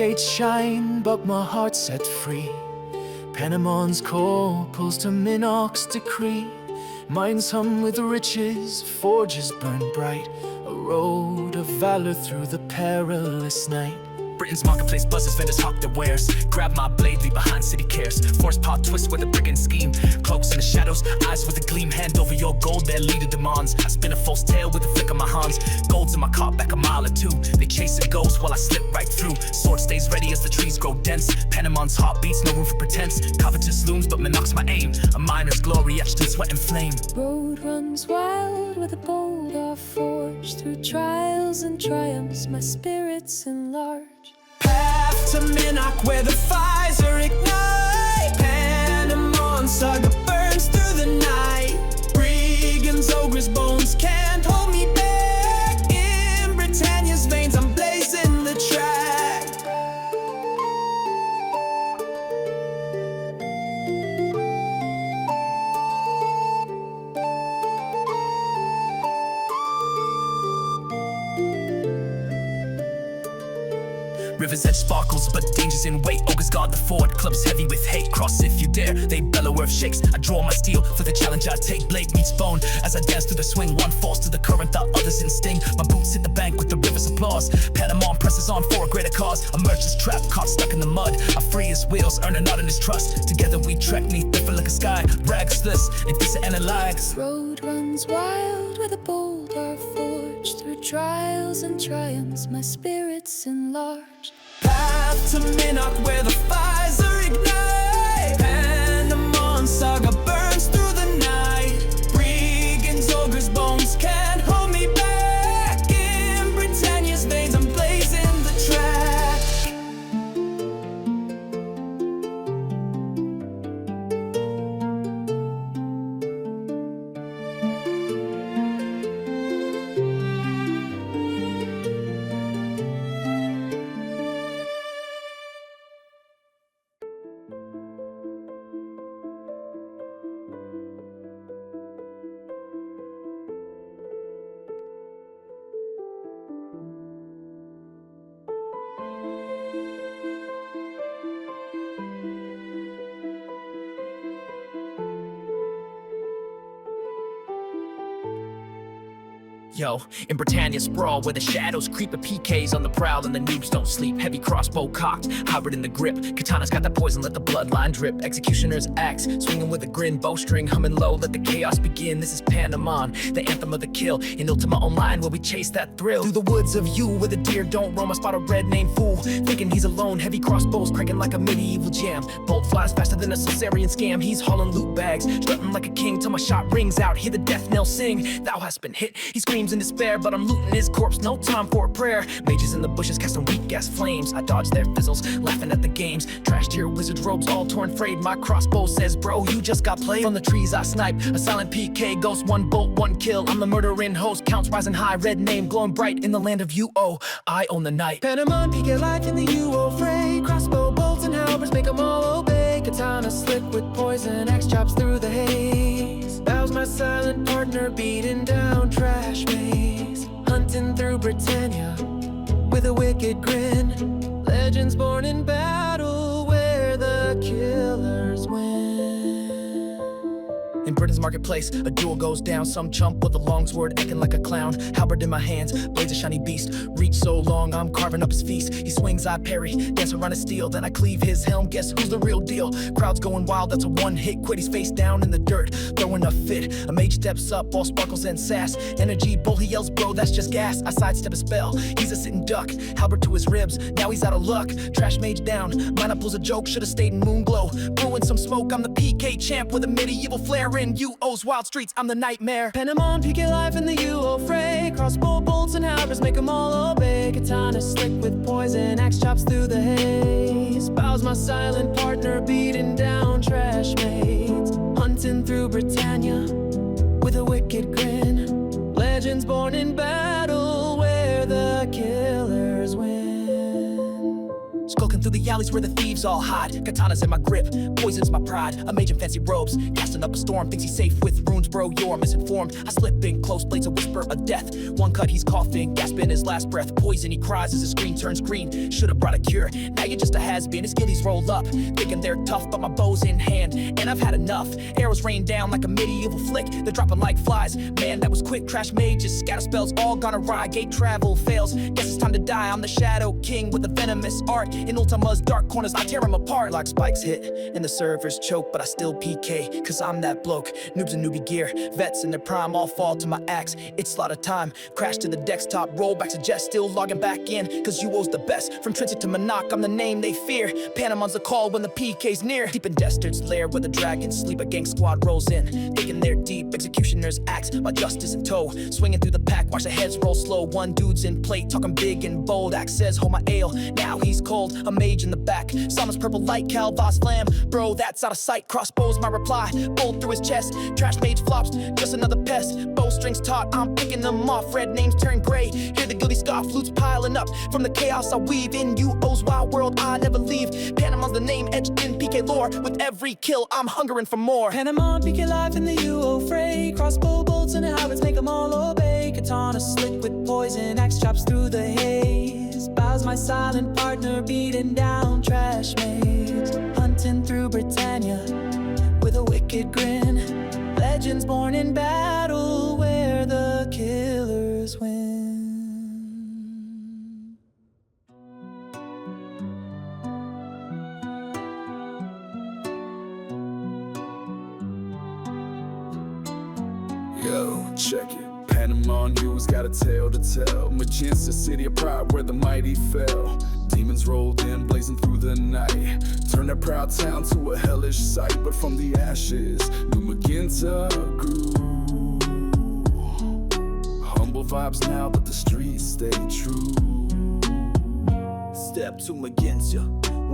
gates shine, but my heart's set free. Panamon's call pulls to Minoc's decree. Mines hum with riches, forges burn bright, a road of valor through the perilous night. Britain's marketplace buzzes, vendors hawk their wares. Grab my blade, leave behind city cares. Force paw twist with a brigand scheme. Cloaks in the shadows, eyes with a gleam. Hand over your gold, their leader demands. I spin a false tale with a flick of my hands. Gold's in my cart, back a mile or two. They chase and ghosts while I slip right through. Sword stays ready as the trees grow dense. Panamon's heart beats, no room for pretense. Covetous looms, but Minoc's my aim. A miner's glory etched in sweat and flame. Road runs wild where the bold are forged. Through trials and triumphs, my spirit's enlarged. Path to Minoc where the fires are ignite. Panamon's saga burns through the night. Brigands, ogres' bones can't hold me back. In Britannia's veins I'm blazing the track. River's edge sparkles, but danger's in wait. Ogres guard the ford, clubs heavy with hate. Cross if you dare, they bellow, earth shakes. I draw my steel for the challenge I take. Blade meets bone as I dance through the swing. One falls to the current, the others in sting. My boots hit the bank with the river's applause. Panamon presses on for a greater cause. A merchant's trapped, caught stuck in the mud. I free his wheels, earn a nod in his trust. Together we trek neath the like a sky. Ragless and decent and alive. Road runs wild where the bold are forged. Through trials and triumphs, my spirit's enlarged. Path to Minoc where the fires are ignite. Panamon's saga burns through the night. Brigands, ogres' bones can't hold me back. In Britannia's veins I'm blazing the track. Yo, in Britannia sprawl where the shadows creep, a PK's on the prowl and the noobs don't sleep. Heavy crossbow cocked, hybrid in the grip. Katana's got that poison, let the bloodline drip. Executioner's axe, swinging with a grin. Bowstring humming low, let the chaos begin. This is Panamon, the anthem of the kill. In Ultima Online where we chase that thrill. Through the woods of you where the deer don't roam. I spot a red named fool, thinking he's alone. Heavy crossbows cranking like a medieval jam. Bolt flies faster than a Caesarean scam. He's hauling loot bags, strutting like a king till my shot rings out. Hear the death knell sing, thou hast been hit. He screams in despair, but I'm looting his corpse, no time for a prayer. Mages in the bushes casting weak ass flames. I dodge their fizzles, laughing at the games. Trashed your wizard's robes all torn frayed. My crossbow says, bro, you just got played. From the trees I snipe, a silent PK ghost. One bolt, one kill, I'm the murdering host. Counts rising high, red name glowing bright. In the land of UO, I own the night. Panamon, PK life in the UO fray. Crossbow bolts and halberds make them all obey. Katana slick with poison, axe chops through the haze. Bow's my silent partner, beating down trash maze. Hunting through Britannia with a wicked grin. Legends born in battle where the killers win. In Britain's marketplace, a duel goes down. Some chump with a long sword, acting like a clown. Halberd in my hands, blades a shiny beast. Reach so long, I'm carving up his feast. He swings, I parry, dance around his steel. Then I cleave his helm, guess who's the real deal? Crowd's going wild, that's a one-hit quit. He's face down in the dirt, throwing a fit. A mage steps up, all sparkles and sass. Energy, bull, he yells, bro, that's just gas. I sidestep a spell, he's a sitting duck. Halberd to his ribs, now he's out of luck. Trash mage down, Mina pulls a joke, should've stayed in Moonglow. Brewing some smoke, I'm the PK champ with a medieval flair. In UO's wild streets, I'm the nightmare. Panamon, PK life in the UO fray. Crossbow bolts and halberds make them all obey. Katana slick with poison, axe chops through the haze. Bow's my silent partner, beating down trash mates. Hunting through Britannia with a wicked grin. Legends born in battle where the killers win. Skulking through through the alleys where the thieves all hide. Katanas in my grip, poison's my pride. A mage in fancy robes, casting up a storm. Thinks he's safe with runes, bro, you're misinformed. I slip in close, blades a whisper of death. One cut, he's coughing, gasping his last breath. Poison, he cries as his screen turns green. Should've brought a cure, now you're just a has-been. His gillies roll up, thinking they're tough, but my bow's in hand, and I've had enough. Arrows rain down like a medieval flick, they're dropping like flies. Man, that was quick, trash mages, scatter spells, all gone awry. Gate travel fails, guess it's time to die. I'm the Shadow King with a venomous art. In Ultima's dark corners, I tear him apart. Like spikes hit, and the servers choke, but I still PK, cause I'm that bloke. Noobs in newbie gear, vets in their prime, all fall to my axe. It's slaughter time, crash to the desktop, rollback suggest, still logging back in, cause you owe's the best. From Trinsic to Monarch, I'm the name they fear. Panamon's the call when the PK's near. Deep in Destard's lair where the dragons sleep, a gang squad rolls in, thinking they're deep. Executioner's axe, my justice in tow. Swinging through the pack, watch the heads roll slow. One dude's in plate, talking big and bold. Axe says, hold my ale, now he's cold. A mage in the back, Summon's purple light, Calvas flam. Bro, that's out of sight, crossbow's my reply. Bolt through his chest, trash mage flops, just another pest. Bowstrings taut, I'm picking them off. Red names turn gray, hear the guilty scoff. Flutes piling up, from the chaos I weave. In UO's wild world, I never leave. Panamon's the name etched in PK lore. With every kill, I'm hungering for more. Panamon, PK life in the UO fray. Crossbow bolts and habits make them all obey. Katana slick with poison, axe chops through the haze. Bows my silent partner, beating down trash maids. Hunting through Britannia with a wicked grin. Legends born in battle where the killers win. Yo, check it. Panama news got a tale to tell. Magencia, city of pride where the mighty fell. Demons rolled in, blazing through the night. Turned that proud town to a hellish sight. But from the ashes, new Magenta grew. Humble vibes now, but the streets stay true. Step to Magencia,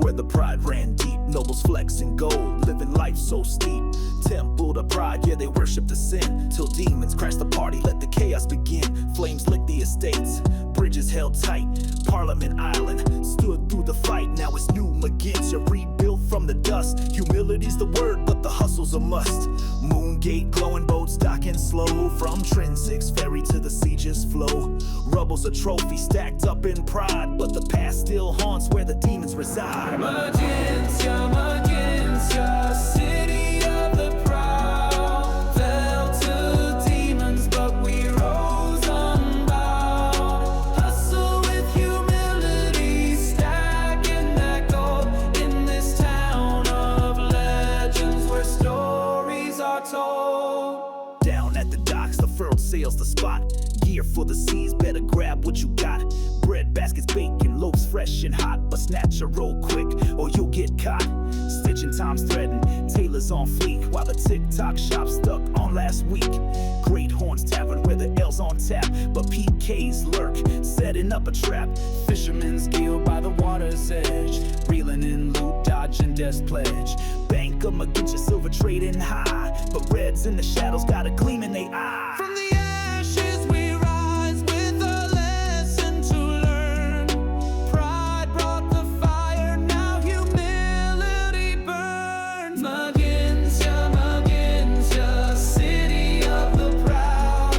where the pride ran deep. Nobles flexing gold, living life so steep. Temple to pride, yeah, they worship the sin. Till demons crash the party, let the chaos begin. Flames lick the estates, bridges held tight. Parliament Island stood through the fight. Now it's new Magencia, rebuilt from the dust. Humility's the word, but the hustle's a must. Moongate glowing boats docking slow. From Trinsic's ferry to the siege's flow. Rubble's a trophy stacked up in pride, but the past still haunts where the demons reside. Magencia, Magencia, city of the proud. Fell to demons, but we rose unbowed. Hustle with humility, stacking that gold in this town of legends where stories are told. Down at the docks, the furled sails the spot. Gear for the seas, better grab what you got. Bread baskets, bacon, loaves fresh and hot. But snatch a roll quick or you'll get caught. Stitching time's threading, tailors on fleek. While the TikTok shop stuck on last week. Great Horns Tavern where the L's on tap. But PK's lurk, setting up a trap. Fisherman's guild by the water's edge. Reeling in loot, dodging death's pledge. Bank of Magencia, silver trading high. But reds in the shadows got a gleam in they eye. From the ashes we rise with a lesson to learn. Pride brought the fire, now humility burns. Magencia, Magencia, city of the proud.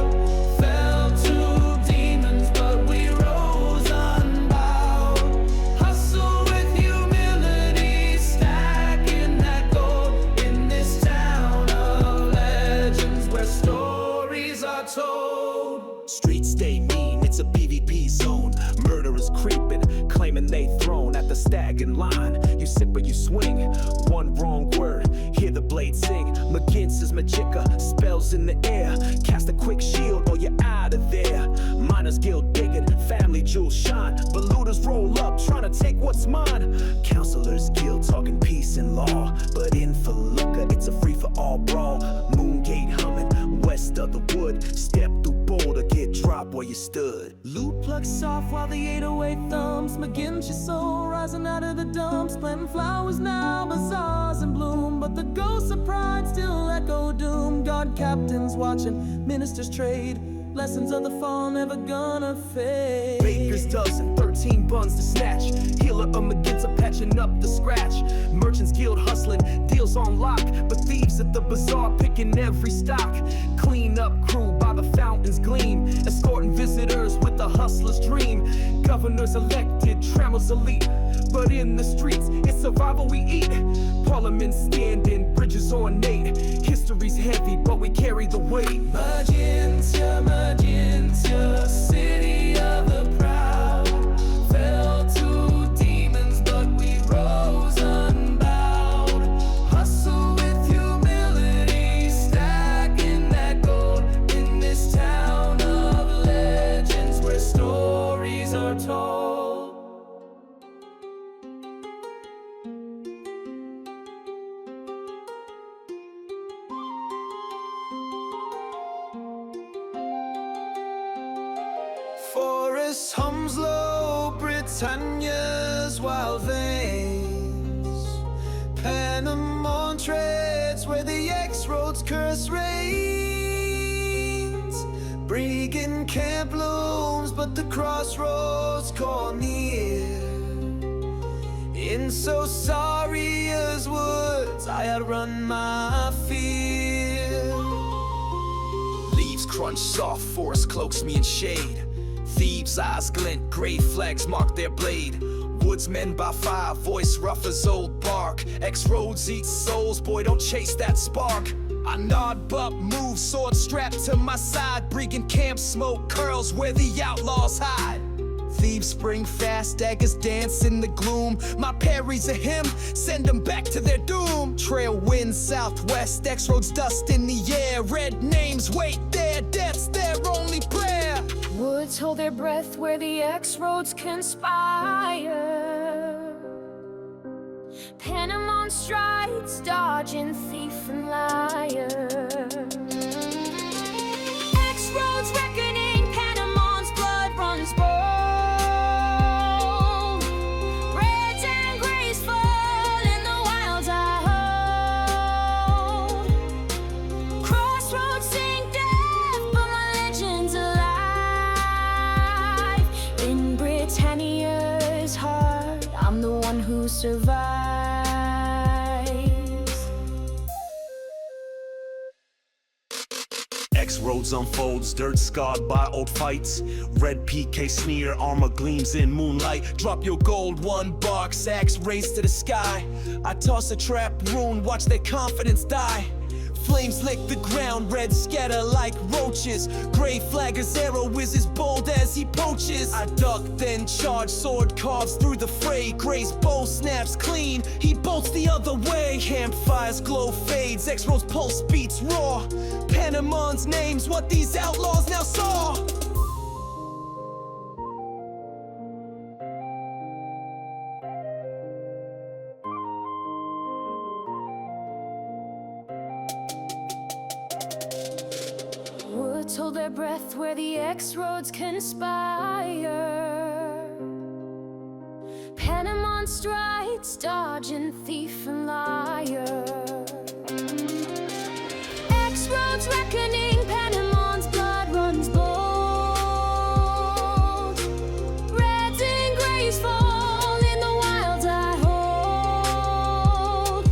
Fell to demons, but we rose unbowed. Hustle with humility, stacking that gold in this town of legends where stories are told. Streets stay mean, it's a PvP zone. Murderers creeping, claiming they thrown at the stagging line. You sip or you swing, one wrong word, hear the blade sing. Magencia's Magica, spells in the air. Cast a quick shield or you're out of there. Miners guild digging, family jewels shine. But looters roll up, trying to take what's mine. Counselors guild talking peace and law. But in Feluca, it's a free-for-all brawl. Moongate humming, west of the wood. Step through boulder, get dropped where you stood. Loot plucked soft while the 808 thumbs. Magencia's soul rising out of the dumps. Planting flowers now, bazaars in bloom. But the ghosts of pride still echo doom. Guard captains watching, ministers trade. Lessons of the fall never gonna fade. Baker's dozen, 13 15 buns to snatch. Healer of MAGENCIA patching up the scratch. Merchants guild hustling, deals on lock, but thieves at the bazaar picking every stock. Clean up crew by the fountains gleam, escorting visitors with the hustler's dream. Governors elected, trammels elite, but in the streets it's survival we eat. Parliament standing, bridges ornate. History's heavy, but we carry the weight. Magencia, Magencia, city of the proud. Fell to demons, but we rose unbowed. Hustle with humility, stacking that gold in this town of legends where stories are told. Forest hums low, Britannia's wild veins. Panama treads where the X-roads curse reigns. Brigand camp looms, but the crossroads call near. In so sorry as woods, I outrun my fear. Leaves crunch soft, forest cloaks me in shade. Thieves' eyes glint, gray flags mark their blade. Woodsmen by fire, voice rough as old bark. X-roads eat souls, boy don't chase that spark. I nod but move, sword strapped to my side. Brigand camp smoke curls where the outlaws hide. Thieves spring fast, daggers dance in the gloom. My parry's a hymn, send them back to their doom. Trail wind southwest, X-roads dust in the air. Red names wait there, death's their only prayer. Woods hold their breath where the X-roads conspire. Panama strides, dodging thief and liar. X-roads reckoning, Panamon's blood runs bold. Reds and grays fall in the wilds I hold. Crossroads sing death, but my legend's alive. In Britannia's heart, I'm the one who survives. X-roads unfolds, dirt scarred by old fights. Red PK smear, armor gleams in moonlight. Drop your gold, one bark, sacks race to the sky. I toss a trap rune, watch their confidence die. Flames lick the ground, red scatter like roaches. Gray flaggers arrow whizzes bold as he poaches. I duck, then charge, sword carves through the fray. Gray's bow snaps clean, he bolts the other way. Campfires glow fades, X-roads pulse beats raw. Panamon's name's what these outlaws now saw. Woods hold their breath where the X-roads conspire. Panama strides, dodging thief and liar. X-roads reckoning, Panamon's blood runs bold. Reds and grays fall in the wilds I hold.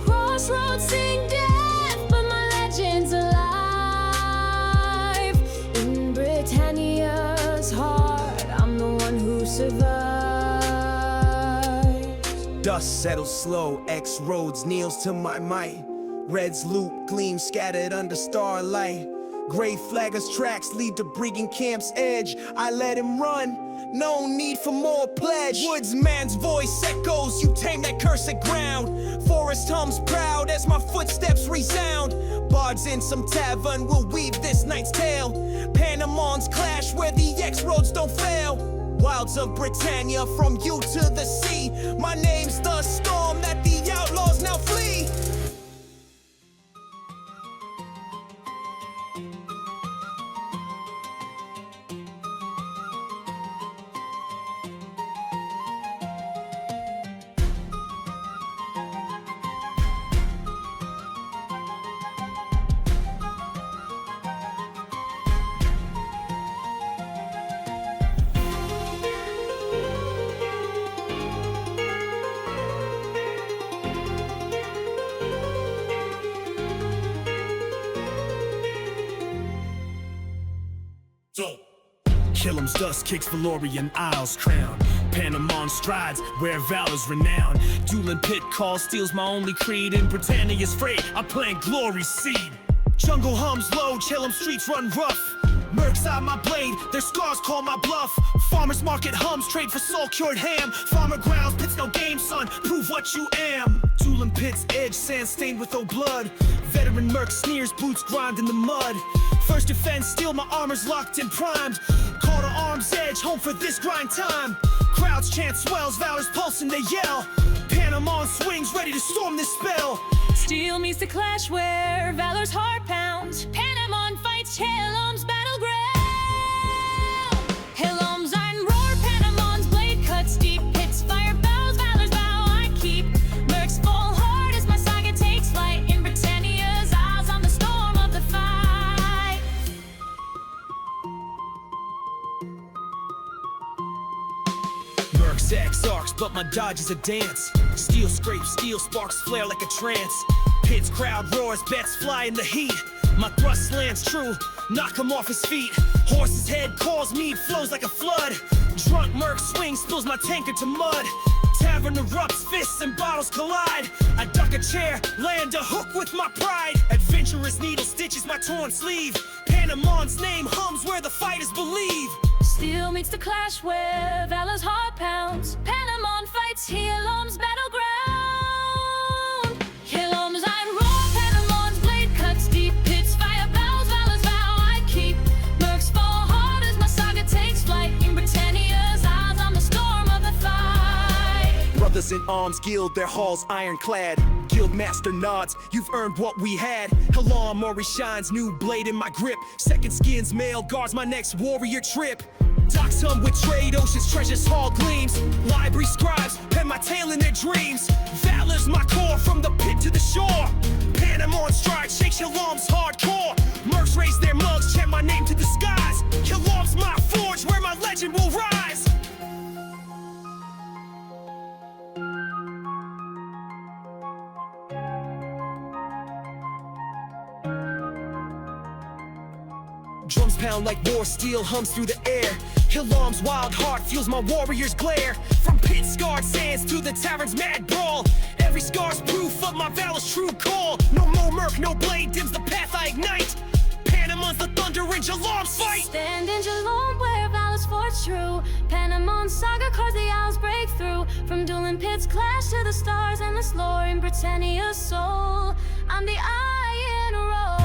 Crossroads sing death, but my legend's alive. In Britannia's heart, I'm the one who survives. Dust settles slow, X-roads kneels to my might. Reds loop, gleam scattered under starlight. Gray flaggers tracks lead to Brigand camp's edge. I let him run, no need for more pledge. Woodsman's voice echoes, you tame that cursed ground. Forest hums proud as my footsteps resound. Bards in some tavern will weave this night's tale. Panamon's clash where the X-roads don't fail. Wilds of Britannia from you to the sea. My name's the storm that the outlaws now flee. JHELOM's dust kicks Valorian Isles crown. Panamon strides where valor's renowned. Dueling pit call steals my only creed. In Britannia's fray, I plant glory's seed. Jungle hums low, JHELOM streets run rough. Mercs eye my blade, their scars call my bluff. Farmer's market hums, trade for soul-cured ham. Farmer grounds, pits no game, son, prove what you am. Dueling pits, edge, sand stained with old blood. Veteran merc sneers, boots grind in the mud. First defense, steel, my armor's locked and primed. Call to arm's edge, home for this grind time. Crowds chant swells, valor's pulse and they yell. Panamon swings, ready to storm this spell. Steel meets the clash where valor's heart pounds. Panamon fights JHELOM's battleground. JHELOM's iron roar, Panamon's blade cuts deep. Hits fire bows, valor's vow I keep. Mercs fall hard as my saga takes flight. In Britannia's eyes on the storm of the fight. Mercs axe arcs, but my dodge is a dance. Steel scrapes, steel sparks flare like a trance. Pit's crowd roars, bets fly in the heat. My thrust lands true, knock him off his feet. Horse's head calls, mead flows like a flood. Drunk merc swings, spills my tankard to mud. Tavern erupts, fists and bottles collide. I duck a chair, land a hook with my pride. Adventurous needle stitches my torn sleeve. Panamon's name hums where the fighters believe. Steel meets the clash where valor's heart pounds. Panamon fights JHELOM's battleground. JHELOM's iron roar, Panamon's blade cuts deep. Hits fire bows, valor's vow I keep. Mercs fall hard as my saga takes flight. In Britannia's eyes on the storm of the fight. Brothers in arms gild their halls ironclad. Guild master nods, you've earned what we had. JHELOM Maury shines, new blade in my grip. Second skin's mail guards my next warrior trip. Docks hum with trade, ocean's treasures hall gleams. Library scribes pen my tale in their dreams. Valor's my core from the pit to the shore. Panamon stride, shake JHELOM's hardcore. Mercs raise their mugs, chant my name to the skies. JHELOM's my forge where my legend will rise. Drums pound like war, steel hums through the air. JHELOM's wild heart fuels my warrior's glare. From pit scarred sands to the tavern's mad brawl, every scar's proof of my valor's true call. No more merc, no blade dims the path I ignite. Panamon's the thunder in JHELOM's fight. Stand in JHELOM where valor's forge true. Panamon's saga carves the owls break through. From dueling pits clash to the stars and the lore. In Britannia's soul, I'm the iron roar.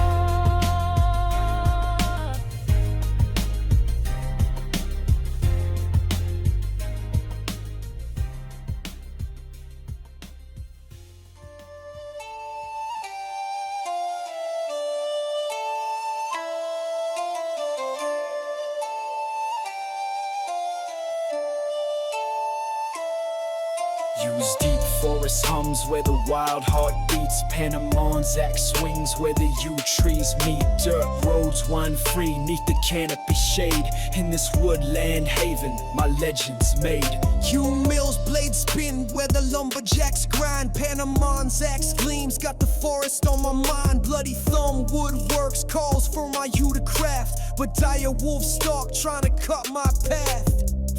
Use deep forest hums where the wild heart beats. Panamon's axe swings where the yew trees meet. Dirt roads wind free neath the canopy shade. In this woodland haven, my legend's made. Yew mills blades spin where the lumberjacks grind. Panamon's axe gleams, got the forest on my mind. Bloody thumb woodworks calls for my yew to craft. But dire wolf stalk trying to cut my path.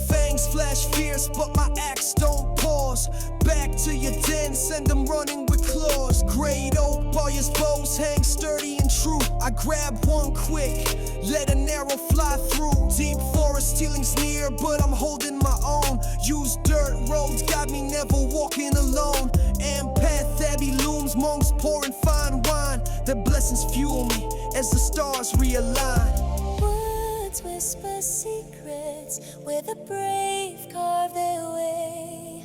Fangs flash fierce, but my axe don't pause. Back to your den, send them running with claws. Great oak boyers bows hang sturdy and true. I grab one quick, let an arrow fly through. Deep forest ceilings near, but I'm holding my own. Use dirt roads, got me never walking alone. Empath Abbey looms, monks pouring fine wine. Their blessings fuel me as the stars realign. Woods whisper secrets where the brave carve their way.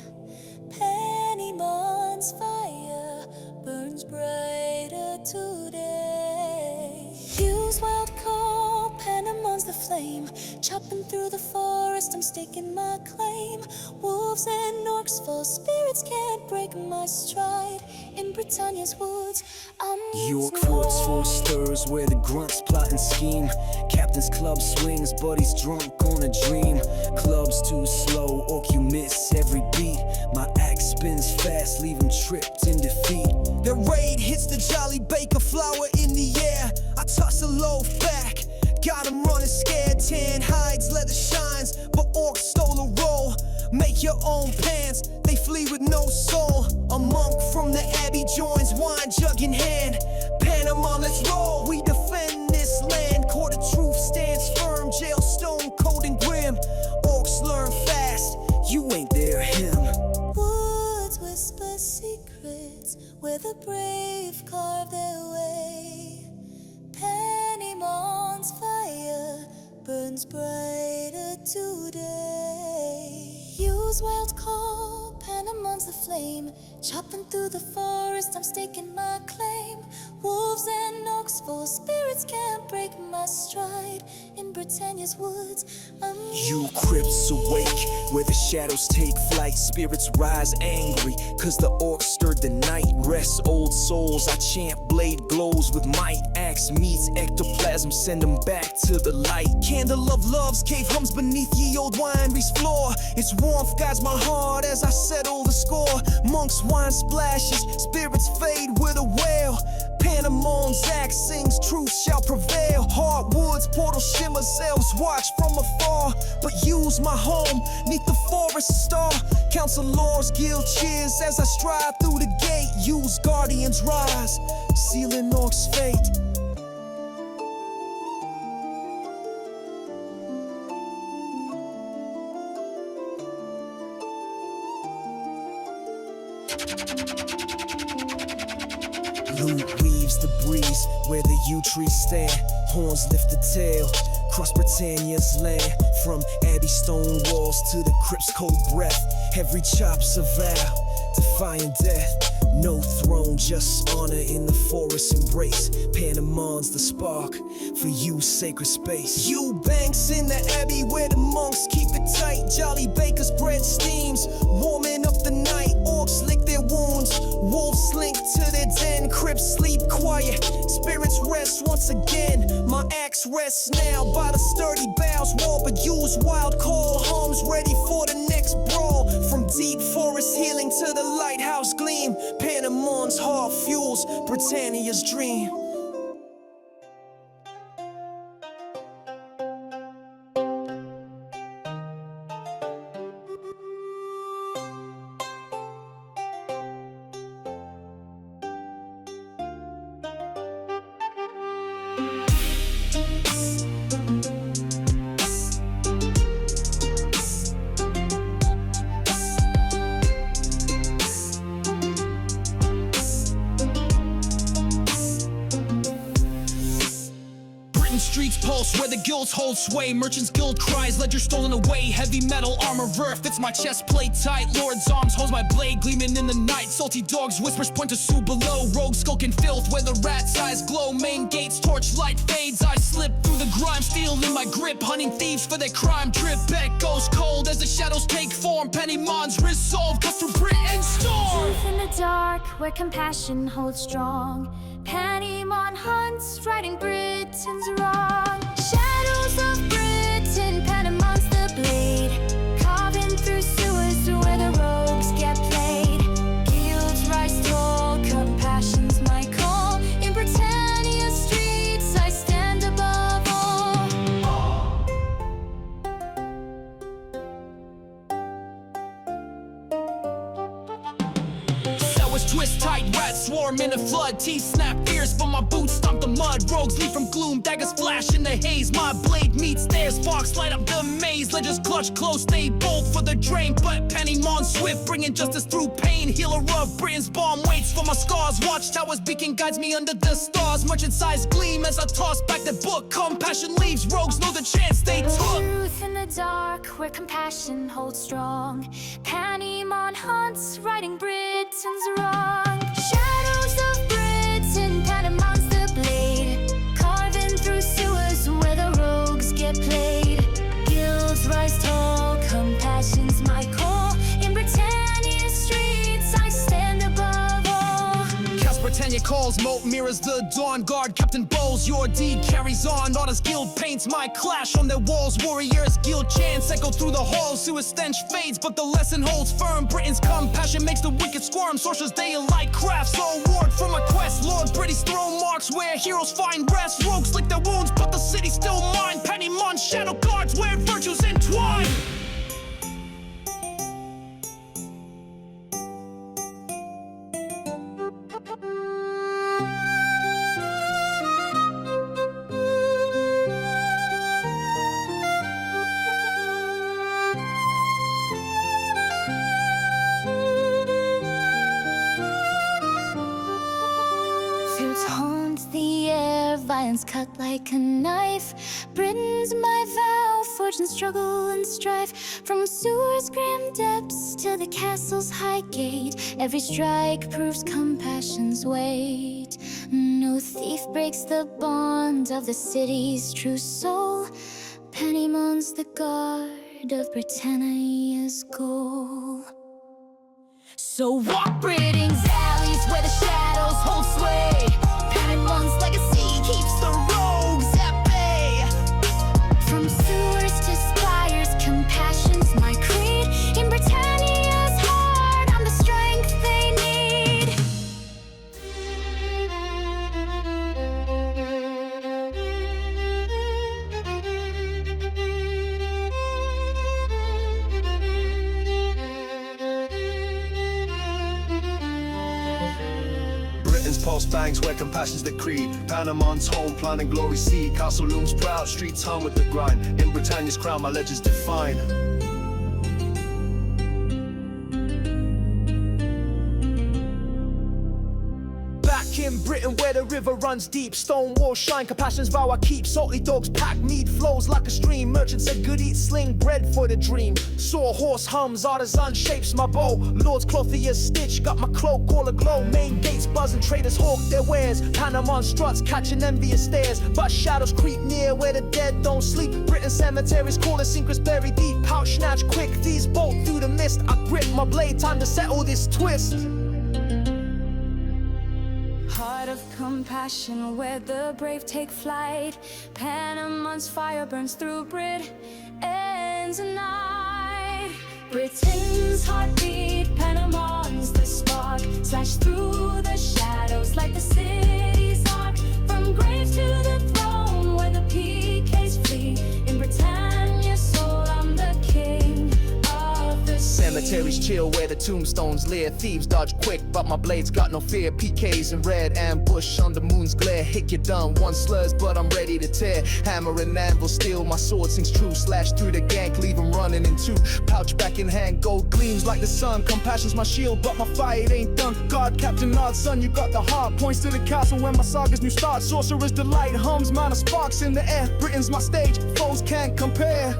Panamon's fire burns brighter today. Use wild call, Panamon's the flame. Chopping through the forest, I'm staking my claim. Wolves and orcs, false spirits can't break my stride. In Britannia's woods, I'm York forts full stirs where the grunts plot and scheme. Captain's club swings, buddies drunk on a dream. Clubs too slow, orc you miss every beat. My axe spins fast, leave him tripped in defeat. The raid hits the jolly baker flower in the air. I toss a loaf back, Got 'em running scared, tan hides, leather shines, but orcs stole a role. Make your own pants, they flee with no soul. A monk from the abbey joins, wine jug in hand. Panama, let's roll, we defend this land. Court of truth stands firm, jail stone cold and grim. Orcs learn fast, you ain't their him. Woods whisper secrets where the brave carve their way. Pennymon's fire burns brighter today. Use wild call, Panamon's the flame. Chopping through the forest, I'm staking my claim. Wolves and oaks, for spirits can't break my stride. In Britannia's woods, I'm You crypts awake, where the shadows take flight. Spirits rise angry, cause the orcs stirred the night. Rest old souls, I chant blade glows with might. Axe meets ectoplasm, send them back to the light. Candle of love's cave hums beneath ye old winery's floor. Its warmth guides my heart as I settle the score. Monks' wine splashes, spirits fade with a wail. Panamon's axe sings, truth shall prevail. Hardwoods, portal shimmers, elves watch from afar. But use my home, neath the forest star. Council lords, guild cheers as I stride through the gate. Use guardians rise, sealing orcs' fate. Loot weaves the breeze where the yew trees stand. Horns lift the tail, cross Britannia's land. From abbey stone walls to the crypt's cold breath. Every chop's a vow, defying death. No throne, just honor in the forest's embrace. Panamon's the spark, for you sacred space. You banks in the abbey where the monks keep it tight. Jolly baker's bread steams, warming up the night. Orcs lick their wounds, wolves slink to their den. Crypts sleep quiet, spirits rest once again. My axe rests now by the sturdy boughs wall. But use wild call, homes ready for the next brawl. From deep forest healing to the lighthouse gleam. Panamon's heart fuels Britannia's dream. Streets pulse where the guilds hold sway. Merchants guild cries, ledger stolen away. Heavy metal armor verf, fits my chest plate tight. Lord's arms holds my blade gleaming in the night. Salty dogs whispers point to Sue below. Rogues skulking filth where the rat's eyes glow. Main gates torchlight fades, I slip through the grime. Steel in my grip, hunting thieves for their crime. Drip echoes cold as the shadows take form. Pennymon's resolve cuts through Britain's storm. Truth in the dark where compassion holds strong. Pennymon hunts, righting Britain's wrong. Shadows of Britain, Panamon's the blade. Carving through sewers where the rogues get played. Guilds rise tall, compassion's my call. In Britannia's streets I stand above all. Sours twist tight, rats swarm in a flood. Teeth snap fierce, but my boots stomp the mud. Rogues leap from gloom, daggers flash in the haze. My blade meets theirs, sparks light up the maze. Ledgers clutch close, stay bold for the drain. But Pennymon's swift, bringing justice through pain. Healer of Britain's balm waits for my scars. Watchtower's beacon guides me under the stars. Merchant's eyes gleam as I toss back the book. Compassion leaves, rogues know the chance they took. Truth in the dark where compassion holds strong. Pennymon hunts, righting Britain's wrong. Shadows of Britain, Panamon's the blade. Carving through sewers where the rogues get played. Guilds rise tall, compassion's my call. In Britannia's streets I stand above all. Britannia calls, moat mirrors the dawn. Guard Captain Bowles, your deed carries on. Honors guild paints my clash on their walls. Warriors guild chants echo through the halls. Sewer stench fades, but the lesson holds firm. Britain's compassion makes the wicked squirm. Sorcerers day and light crafts, award from a quest. Lord British throne marks where heroes find rest. Rogues lick their wounds, but the city still marks. shadow guards where virtues entwine. Flutes haunt the air, violence cut like a knife. Britain's my vow, fortune, struggle, and strife. From sewer's grim depths to the castle's high gate, every strike proves compassion's weight. No thief breaks the bond of the city's true soul. Pennymon's the guard of Britannia's goal. So walk Britain's alleys where the shadows hold sway. Pennymon's legacy keeps the rogues at bay. From sewers to spires, compassion's my creed. In Britannia's heart, I'm the strength they need. Britain's pulse bangs where compassion's the creed. Panamon's home, plan and glory see. Castle looms proud, streets hum with the grind. In Britannia's crown, my legends define. Back in Britain where the river runs deep, stone walls shine, compassion's vow I keep. Salty dogs pack mead, flows like a stream. Merchants said good eat, sling bread for the dream. Saw horse hums, artisan shapes my bow. Lord's clothier stitch, got my cloak all aglow. Main gates buzzing, traders hawk their wares. Panama struts catching envious stares, but shadows creep near where the dead don't sleep. Britain cemeteries calling secrets buried deep. Pouch snatch quick, these bolt through the mist. I grip my blade, time to settle this twist. Heart of compassion where the brave take flight. Panamon's fire burns through Britain's night. Britain's heartbeat, Panamon's the spark. Slash through the shadows like the city's arc. From grave to the throne where the PKs flee. In Britannia's soul, I'm the king of the sea. Cemeteries chill where the tombstones leer. Thieves dodge quick, but my blades got no fear. PKs in red, ambush on the moon's glare. Hit you done, one slurs, but I'm ready to tear. Hammer and anvil, steel, my sword sings true. Slash through the gank, leave them running in two. Pouch back in hand, gold gleams like the sun. Compassion's my shield, but my fight ain't done. God, Captain Nod, son, you got the heart. Points to the castle where my saga's new start. Sorcerer's delight hums, man of sparks in the air. Britain's my stage, foes can't compare.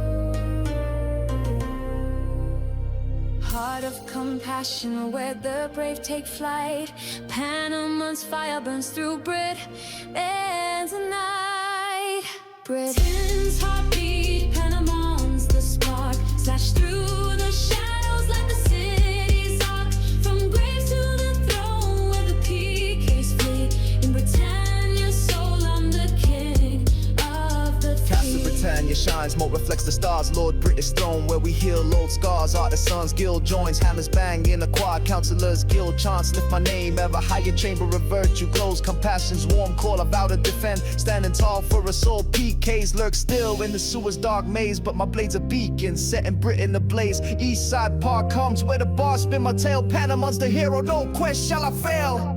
Heart of compassion where the brave take flight. Panamon's fire burns through Britain's night. Britain's heartbeat, Panamon's the spark. Slash through the shadows like the city's arc. From grave to the throne where the PKs flee. In Britannia's soul, I'm the king of the Castle Britannia shines, moat reflects the stars. Lord British throne where we heal old scars. Artisans, guild joins, hammers bang in a quad. Councillors, guild chants, lift my name. Ever higher chamber of virtue glows. Compassion's warm call, I vow to defend. Standing tall for us all. PKs lurk still in the sewer's dark maze, but my blade's a beacon, setting Britain ablaze. East side park comes where the bars spin my tail. Panamon's the hero, no quest shall I fail.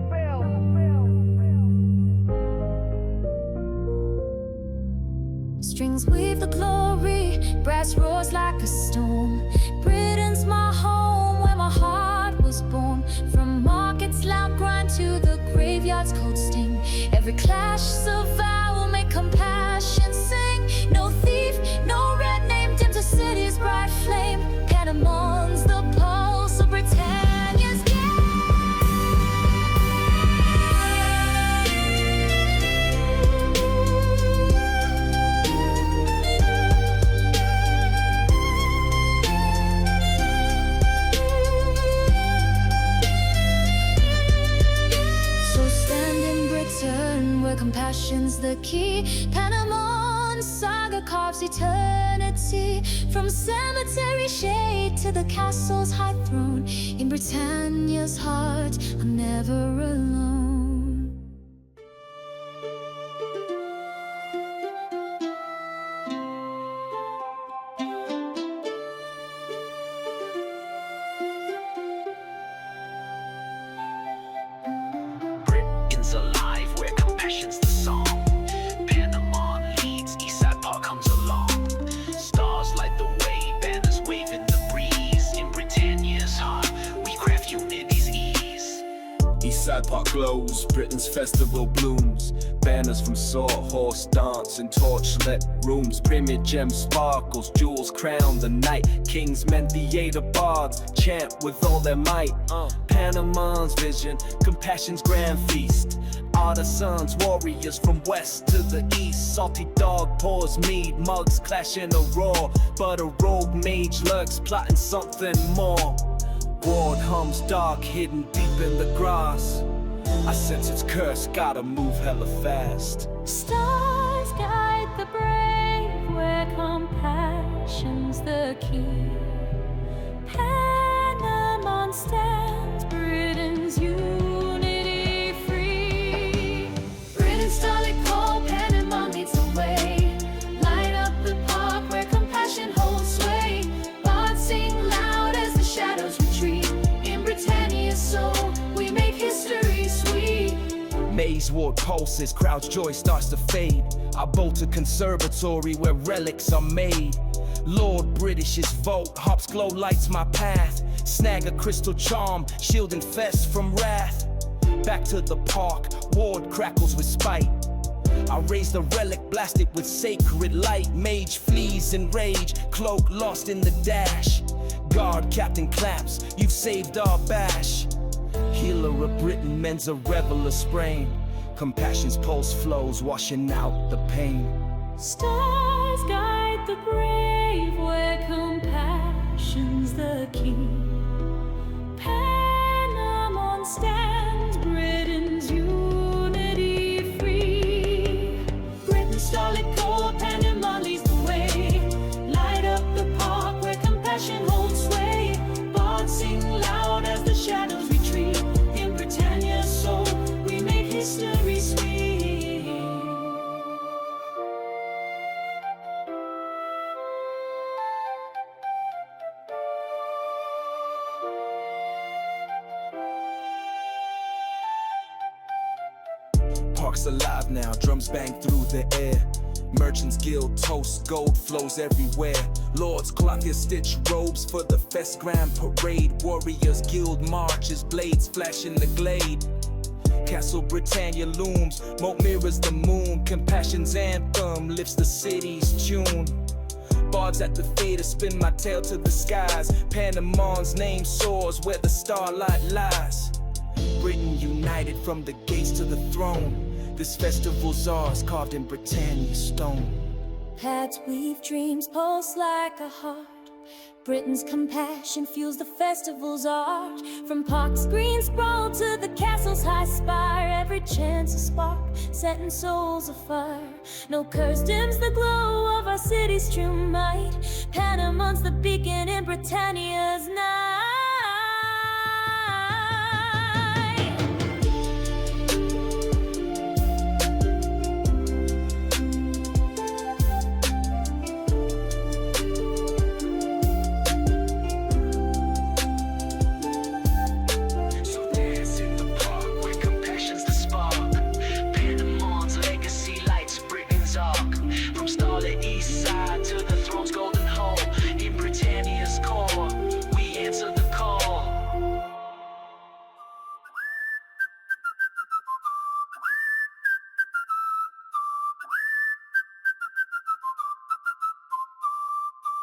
Strings weave the glory, brass roars like a storm. Britain's my home, where my heart was born. From market's loud grind to the graveyard's cold sting. Every clash's a vow will make compassion sing. No thief, no red name dims the city's bright flame. Panamon's the pulse of Britannia's game. Where compassion's the key. Panamon's saga carves eternity. From cemetery shade to the castle's high throne. In Britannia's heart, I'm never alone. glows, Britain's festival blooms. Banners from sawhorse dance and torchlit rooms. Premier gems sparkles, jewels crown the night. Kings, men, theater bards chant with all their might. Panama's vision, compassion's grand feast. Artisans, warriors from west to the east. Salty dog pours mead, mugs clash in a roar. But a rogue mage lurks, plotting something more. Ward hums dark, hidden deep in the grass. I sense its curse, gotta move hella fast. Stars guide the brave where compassion's the key. Panama stands Britain's unity free. Britain's starlit call, Panama leads the way. Light up the park where compassion holds sway. Bards sing loud as the shadows retreat. In Britannia's soul, we make history sweet. Maze ward pulses, crowd's joy starts to fade. I bolt to conservatory where relics are made. Lord British's vote, hops glow lights my path. Snag a crystal charm, shield and fest from wrath. Back to the park, ward crackles with spite. I raise the relic, blast it with sacred light. Mage flees in rage, cloak lost in the dash. Guard captain claps, you've saved our bash. Healer of Britain mends a reveler sprain. Compassion's pulse flows, washing out the pain. Stars guide the brave where compassion's the key. Panama stands Britain's unity free. Britain's starlit cold, Panama leads the way. Light up the park where compassion holds sway. Bards sing loud as the shadows retreat. In Britannia's soul, we make history sweet. Park's alive now, drums bang through the air. Merchants guild toast, gold flows everywhere. Lords clock their stitch robes for the fest grand parade. Warriors guild marches, blades flash in the glade. Castle Britannia looms, moat mirrors the moon. Compassion's anthem lifts the city's tune. Bards at the theater spin my tale to the skies. Panama's name soars where the starlight lies. Britain united from the gates to the throne. This festival's ours, carved in Britannia stone. Pads weave dreams, pulse like a heart. Britain's compassion fuels the festival's art. From park's green sprawl to the castle's high spire, every chance a spark, setting souls afire. No curse dims the glow of our city's true might. Panama's the beacon in Britannia's night.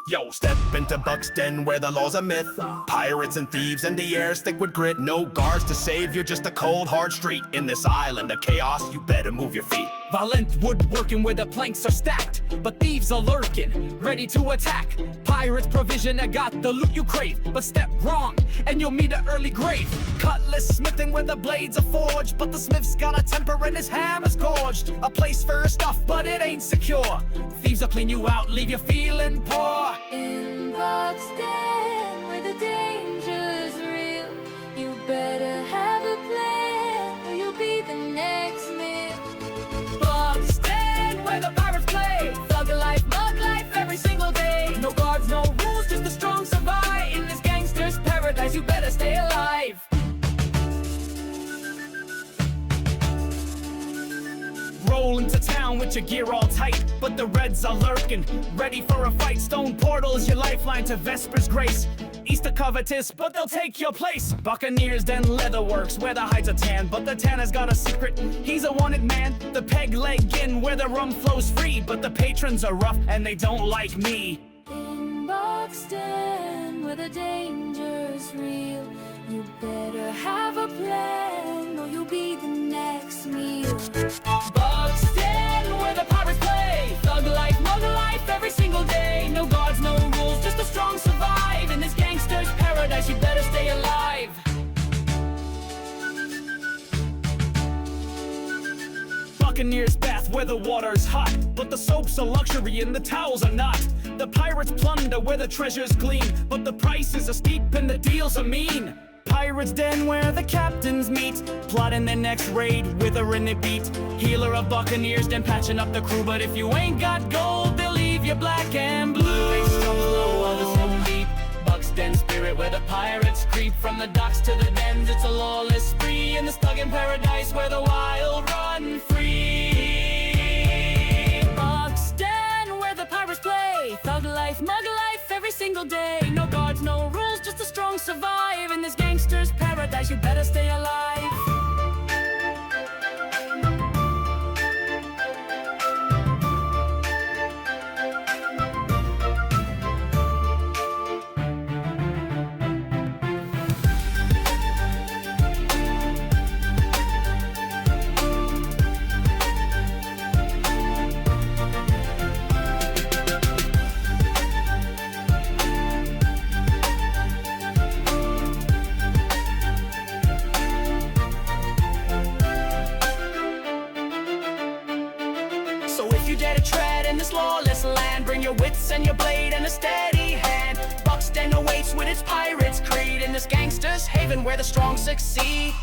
Yo, step into BUCS den where the law's a myth. Pirates and thieves in the air stick with grit. No guards to save you, just a cold hard street. In this island of chaos, you better move your feet. Violent woodworking where the planks are stacked, but thieves are lurking, ready to attack. Pirates provision, I got the loot you crave, but step wrong and you'll meet an early grave. Cutlass smithing where the blades are forged, but the smith's got a temper and his hammer's gorged. A place for stuff, but it ain't secure. Thieves will clean you out, leave you feeling poor. In BUCS den where the danger's real, you better have a plan or you'll be the next meal. BUCS den where the pirates play, thug life, mug life every single day. No guards, no rules, just the strong survive. In this gangster's paradise, you better stay alive. Roll into town with your gear all tight, but the Reds are lurking, ready for a fight. Stone portal is your lifeline to Vesper's grace. east of covetous, but they'll take your place. Buccaneers, then leatherworks, where the hides are tan, but the tanner's got a secret, he's a wanted man. The peg leg in, where the rum flows free, but the patrons are rough and they don't like me. In Buxton, where the danger's real, you better have a plan or you'll be the next meal. Buxton, where the pirates play, thug life, mug life, every single day. No gods, no rules, just the strong survive. In this gangster's paradise, you better stay alive. Buccaneer's bath where the water's hot, but the soap's a luxury and the towels are not. The pirates plunder where the treasures gleam, but the prices are steep and the deals are mean. Pirates' den where the captains meet, plotting their next raid, withering it beat. Healer of Buccaneers, then patching up the crew, but if you ain't got gold, they'll leave you black and blue. They stumble low, others hold deep. Buxton spirit where the pirates creep, from the docks to the dens, it's a lawless spree. In this thug in paradise where the wild run free. Buxton, where the pirates play, thug life, mug life, every single day. No gods, no rules, just the strong survive. In this gangster's paradise, you better stay alive. So if you dare to tread in this lawless land, bring your wits and your blade and a steady hand. Buxton awaits with its pirates' creed, in this gangster's haven where the strong succeed.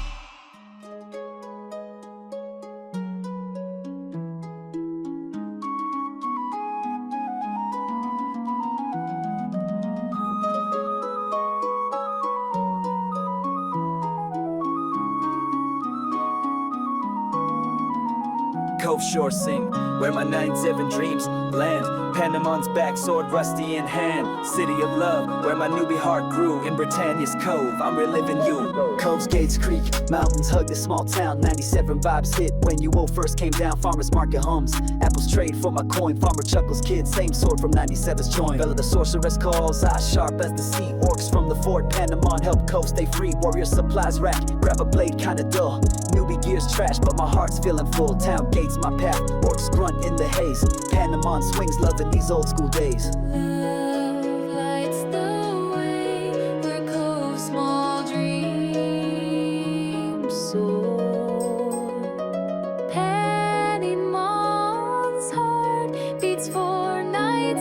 Cove shore sing, where my 9/7 dreams land. Panamon's back, sword rusty in hand. City of love, where my newbie heart grew. In Britannia's Cove, I'm reliving you. Cove's Gates Creek, mountains hug this small town. 97 vibes hit when UO first came down. Farmers market hums, apples trade for my coin. Farmer chuckles, kid, same sword from 97's joint. Bella the sorceress calls, eyes sharp as the sea. Orcs from the fort, Panamon help Cove stay free. Warrior supplies rack, grab a blade kinda dull. Newbie gears trash, but my heart's feeling full. Town gates my path, orcs grunt in the haze. Panamon swings, loving these old school days. Love lights the way where Cove's small dreams soar. Panamon's heart beats for night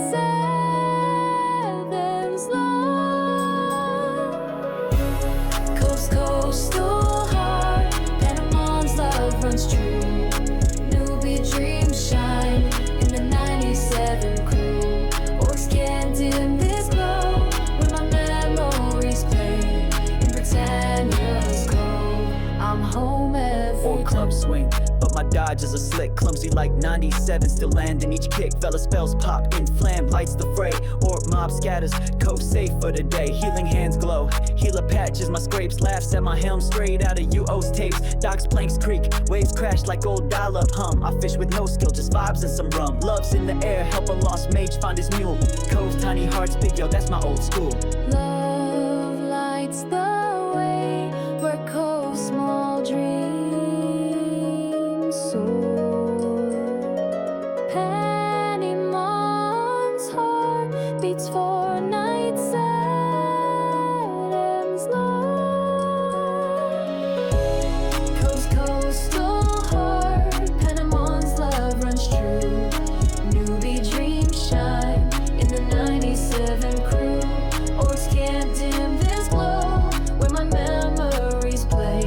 sevens long. Cove's coastal heart, Panamon's love runs true. Newbie dreams shine in the 97 crew. Orcs can't dim this glow when my memories play in Britannia's Cove. I'm home every Or club swing, but my dodge is a slick, clumsy like 97, still landing each kick. Fella spells pop, inflam, lights the fray. Orc mob scatters, Cove safe for the day. Healing hands glow, healer patches my scrapes. Laughs at my helm straight out of UO's tapes. Docks planks creak, waves crash like old dial-up hum. I fish with no skill, just vibes and some rum. Love's in the air, help a lost mage find his mule. Cove's tiny hearts big, yo, that's my old school. love lights the way where Cove's small dreams soar. Panamon's heart beats for night sevens long. Cove's coastal heart, Panamon's love runs true. Newbie dreams shine in the 97 crew. Orcs can't dim this glow where my memories play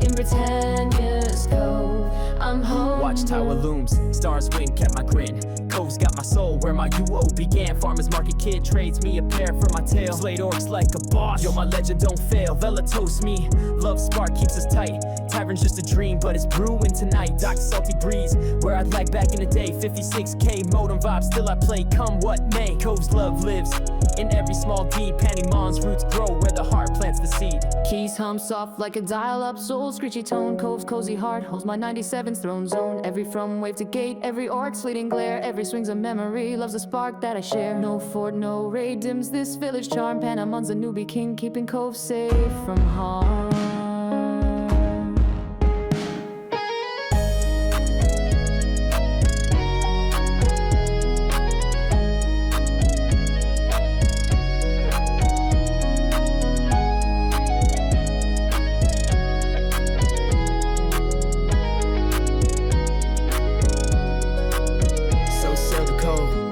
in Britannia's Cove. I'm home. Watchtower looms, stars wink at my grin. Cove's got my soul where my UO began. Farmers market kid trades me a pair for my tail. Slayed orcs like a boss, yo, my legend don't fail. Vela toast me, love spark keeps us tight. Tavern's just a dream, but it's brewing tonight. Dock salty breeze, where I'd like back in the day. 56K modem vibes, still I play, come what may. Cove's love lives, In every small deed, Panemon's roots grow where the heart plants the seed. Keys hum soft like a dial-up soul, screechy tone, Cove's cozy heart holds my 97's throne zone. Every from wave to gate, every orc's fleeting glare, every swing's a memory, love's a spark that I share. No fort, no raid dims this village charm, Panemon's a newbie king, keeping Cove safe from harm.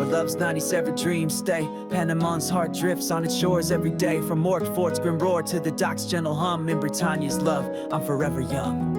Love's 97 dreams stay. Panemon's heart drifts on its shores every day. From Morgue Fort's grim roar to the dock's gentle hum. In Britannia's love, I'm forever young.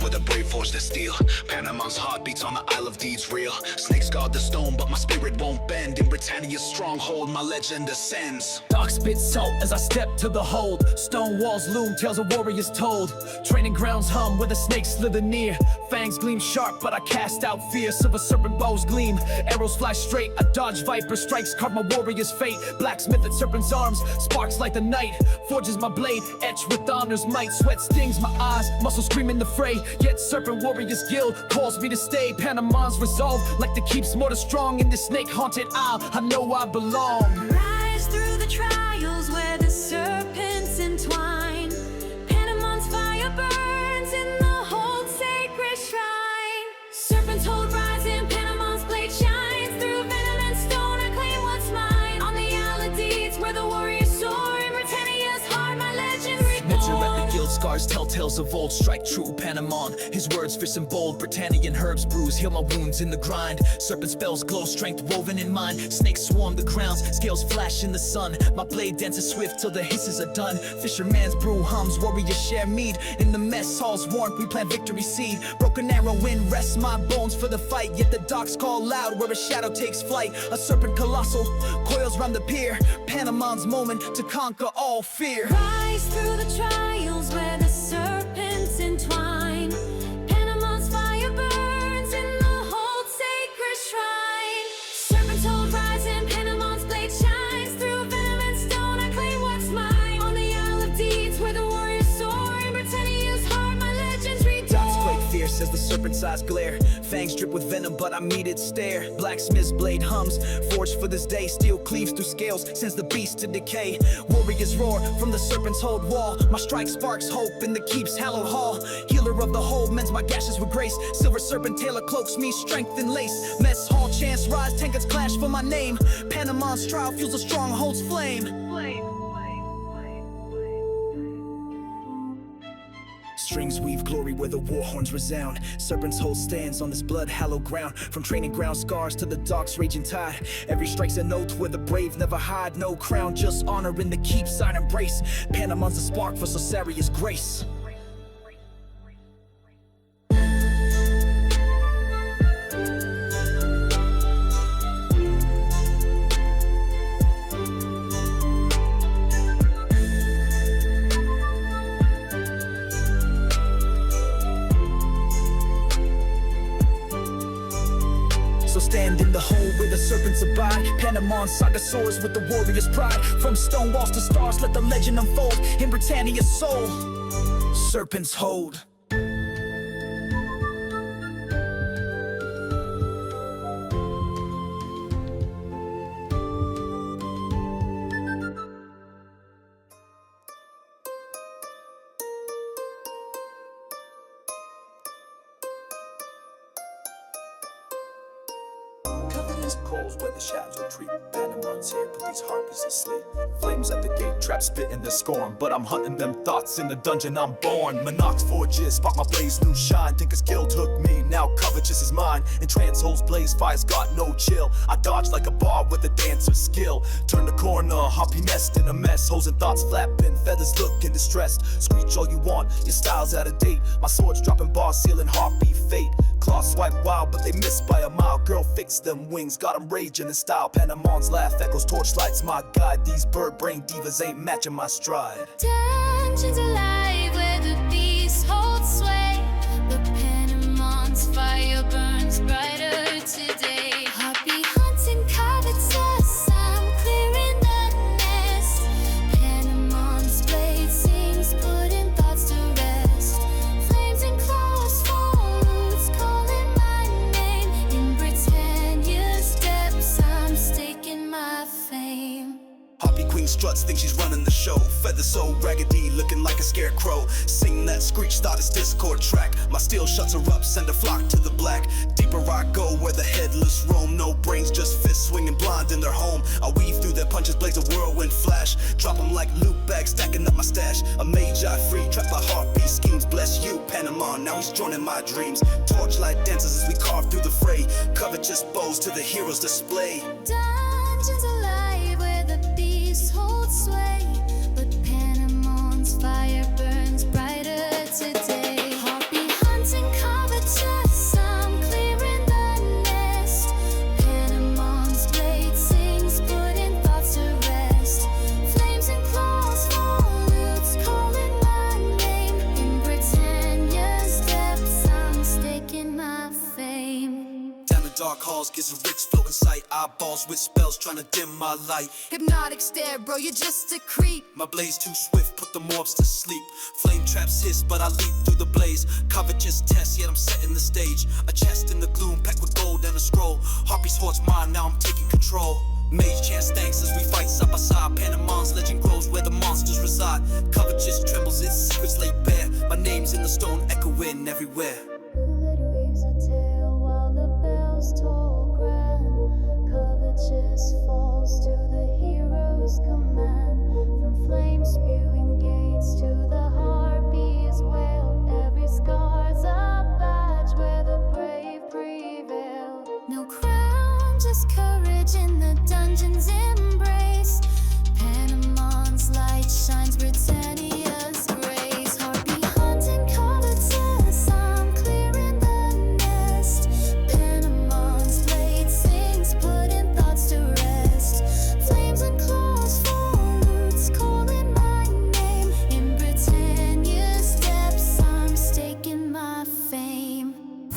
Where the brave forge the steel, Panemon's heart beats on the Isle of Deeds real. Snakes guard the stone, but my spirit won't bend. In Britannia's stronghold, my legend ascends. Dark spit salt as I step to the hold. Stone walls loom, tales of warriors told. Training grounds hum where the snakes slither near. Fangs gleam sharp, but I cast out fear. Silver serpent bows gleam, arrows fly straight. I dodge viper strikes, carve my warrior's fate. Blacksmith at serpent's arms, sparks like the night. Forges my blade, etched with honor's might. Sweat stings my eyes, muscles scream in the fray. Yet serpent warriors guild calls me to stay. Panemon's resolve, like the keeps mortar strong. In this snake haunted isle, I know I belong. Rise through the trials where the serpents entwine. Panemon's fire burns in the hold sacred shrine. Serpents hold rise in Panemon's blade shines. Through venom and stone I claim what's mine. On the Isle of Deeds where the warriors soar. In Britannia's heart my legend reborn. Guild scars tell tales of old, strike true Panemon. His words fierce and bold, Britannian herbs bruise, heal my wounds in the grind. Serpent spells glow, strength woven in mine. Snakes swarm the grounds, scales flash in the sun. My blade dances swift till the hisses are done. Fisherman's brew hums, warriors share mead. In the mess hall's warmth we plant victory seed. Broken arrow wind rests my bones for the fight. Yet the docks call loud where a shadow takes flight. A serpent colossal coils round the pier. Panemon's moment to conquer all fear. Rise through the trials where the serpents entwine. Panemon's fire burns in the hold sacred shrine. Serpents hold rise in Panemon's blade shines. Through venom and stone I claim what's mine. On the Isle of Deeds where the warriors soar. In Britannia's heart my legends read. Dots quake fierce as the serpent's eyes glare. Fangs drip with venom, but I meet it stare. Blacksmith's blade hums, forged for this day. Steel cleaves through scales, sends the beast to decay. Warriors roar from the serpent's hold wall. My strike sparks hope in the keep's hallowed hall. Healer of the whole, mends my gashes with grace. Silver serpent tailor cloaks me strength and lace. Mess hall chants rise, tankards clash for my name. Panemon's trial fuels the stronghold's flame. Strings weave glory where the war horns resound. Serpent's hold stands on this blood hallowed ground. From training ground scars to the dock's raging tide. Every strike's a note where the brave never hide. No crown, just honor in the keep sign embrace. Panemon's a spark for Cesaria's grace. So stand in the hole where the serpents abide. Panemon's saga soars with the warrior's pride. From stone walls to stars, let the legend unfold. In Britannia's soul, serpents hold. coals where the shadows retreat. Panamon's here, put these harpies to sleep. Flames at the gate, traps spitting their scorn, but I'm hunting them thoughts in the dungeon I'm born. Monox forges, spark my blaze, new shine. Tinker's guild took me, now covetous is mine. In trance holes blaze, fire's got no chill. I dodge like a bar with a dancer's skill. Turn the corner, hoppy nest in a mess. Holes and thoughts flapping, feathers looking distressed. Screech all you want, your style's out of date. My sword's dropping bars, sealing heartbeat fate. Claws swipe wild, but they miss by a mile. Girl, fix them wings, got them raging in style. Panamon's laugh echoes, torchlights my guide. These bird brain divas ain't matching my stride. Dungeons alive where the beast holds sway. The Panamon's fire burns brighter today. Happy hunting covetous, I'm clearing the nest. Panamon's blade sings, putting thoughts to rest. Flames and claws fall, roots calling my name. In Britannia's depths, I'm staking my fame. Harpy queen struts, think she's running the show. Feathers so raggedy, looking like a scarecrow. Sing that screech, start this discord track. My steel shuts her up, send a flock to the black. Deeper I go where the headless roam. No brains, just fists swinging blind in their home. I weave through their punches, blaze a whirlwind flash. Drop them like loot bags, stacking up my stash. A mage I free, trapped by heartbeat schemes. Bless you, Panamon, now he's joining my dreams. Torchlight dances as we carve through the fray. Covetous bows to the heroes display. Dungeons alive where the beast holds sway. But Panamon's fire burns brighter today. Harpy hunting covetous, I'm clearing the nest. Panamon's blade sings, putting thoughts to rest. Flames and claws fall, roots calling my name. In Britannia's depths, I'm staking my fame. Down the dark halls, gives a rich flow sight. Eyeballs with spells trying to dim my light. Hypnotic stare, bro, you're just a creep. My blaze too swift, put the mobs to sleep. Flame traps hiss, but I leap through the blaze. Covetous test, yet I'm setting the stage. A chest in the gloom, packed with gold and a scroll. Harpy's horde's mine, now I'm taking control. Mage chants thanks as we fight side by side. Panamon's legend grows where the monsters reside. Covetous trembles, its secrets laid bare. My name's in the stone, echoing everywhere. Bullet weaves a tale while the bells toll grand. Covetous falls to the hero's command. From flame spewing gates to the harpy's wail. Every scar's a badge where the brave prevail. No crown, just courage in the dungeon's embrace. Panamon's light shines Britannia's grace. Harpy hunting covetous, I'm clearing the nest. Panamon's blade sings, putting thoughts to rest. Flames and claws fall, roots calling my name. In Britannia's depths, I'm staking my fame.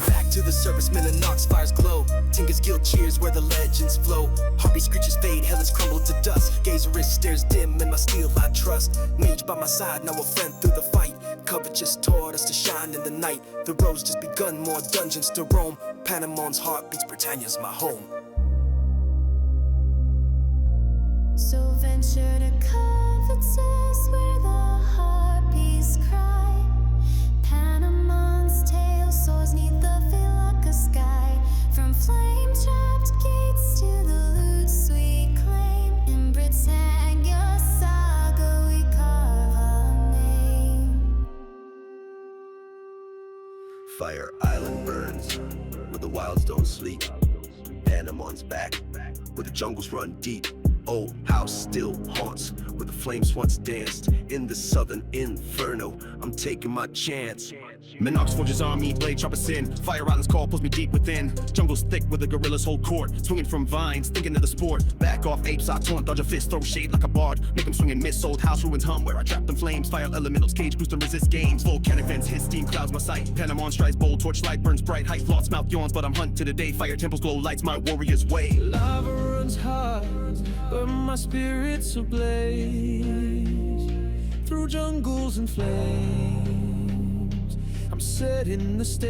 Back to the surface, Knox fires glow. Tinker's guild cheers where the legends flow. Harpy screeches fade, hell is crumbled to dust. Gazerist stares dim in my steel I trust. Mage by my side, now a friend through the fight. Covetous taught us to shine in the night. The road's just begun, more dungeons to roam. Panamon's heart beats, Britannia's my home. So venture to covetous where the harpies cry. Panamon's tail soars neath the Philocca sky. From flame-trapped gates to the loots we claim. In Britannia's saga we carve a name. Fire Island burns, where the wilds don't sleep. Panamon's back, where the jungles run deep. Old house still haunts, where the flames once danced. In the southern inferno, I'm taking my chance. Minox forges army, blade chop us in. Fire Island's call pulls me deep within. Jungle's thick where the gorillas hold court. Swinging from vines, thinking of the sport. Back off apes, I taunt, dodge a fist, throw shade like a bard. Make them swing and miss, old house ruins hum where I trap them flames. Fire elementals, cage boost and resist games. Volcanic vents, his steam clouds my sight. Panamon strides bold, torchlight burns bright. Height flots, mouth yawns, but I'm hunting to the day. Fire temples glow, lights my warrior's way. Lava runs hot, but my spirit's ablaze. Through jungles and flames, I'm setting the stage.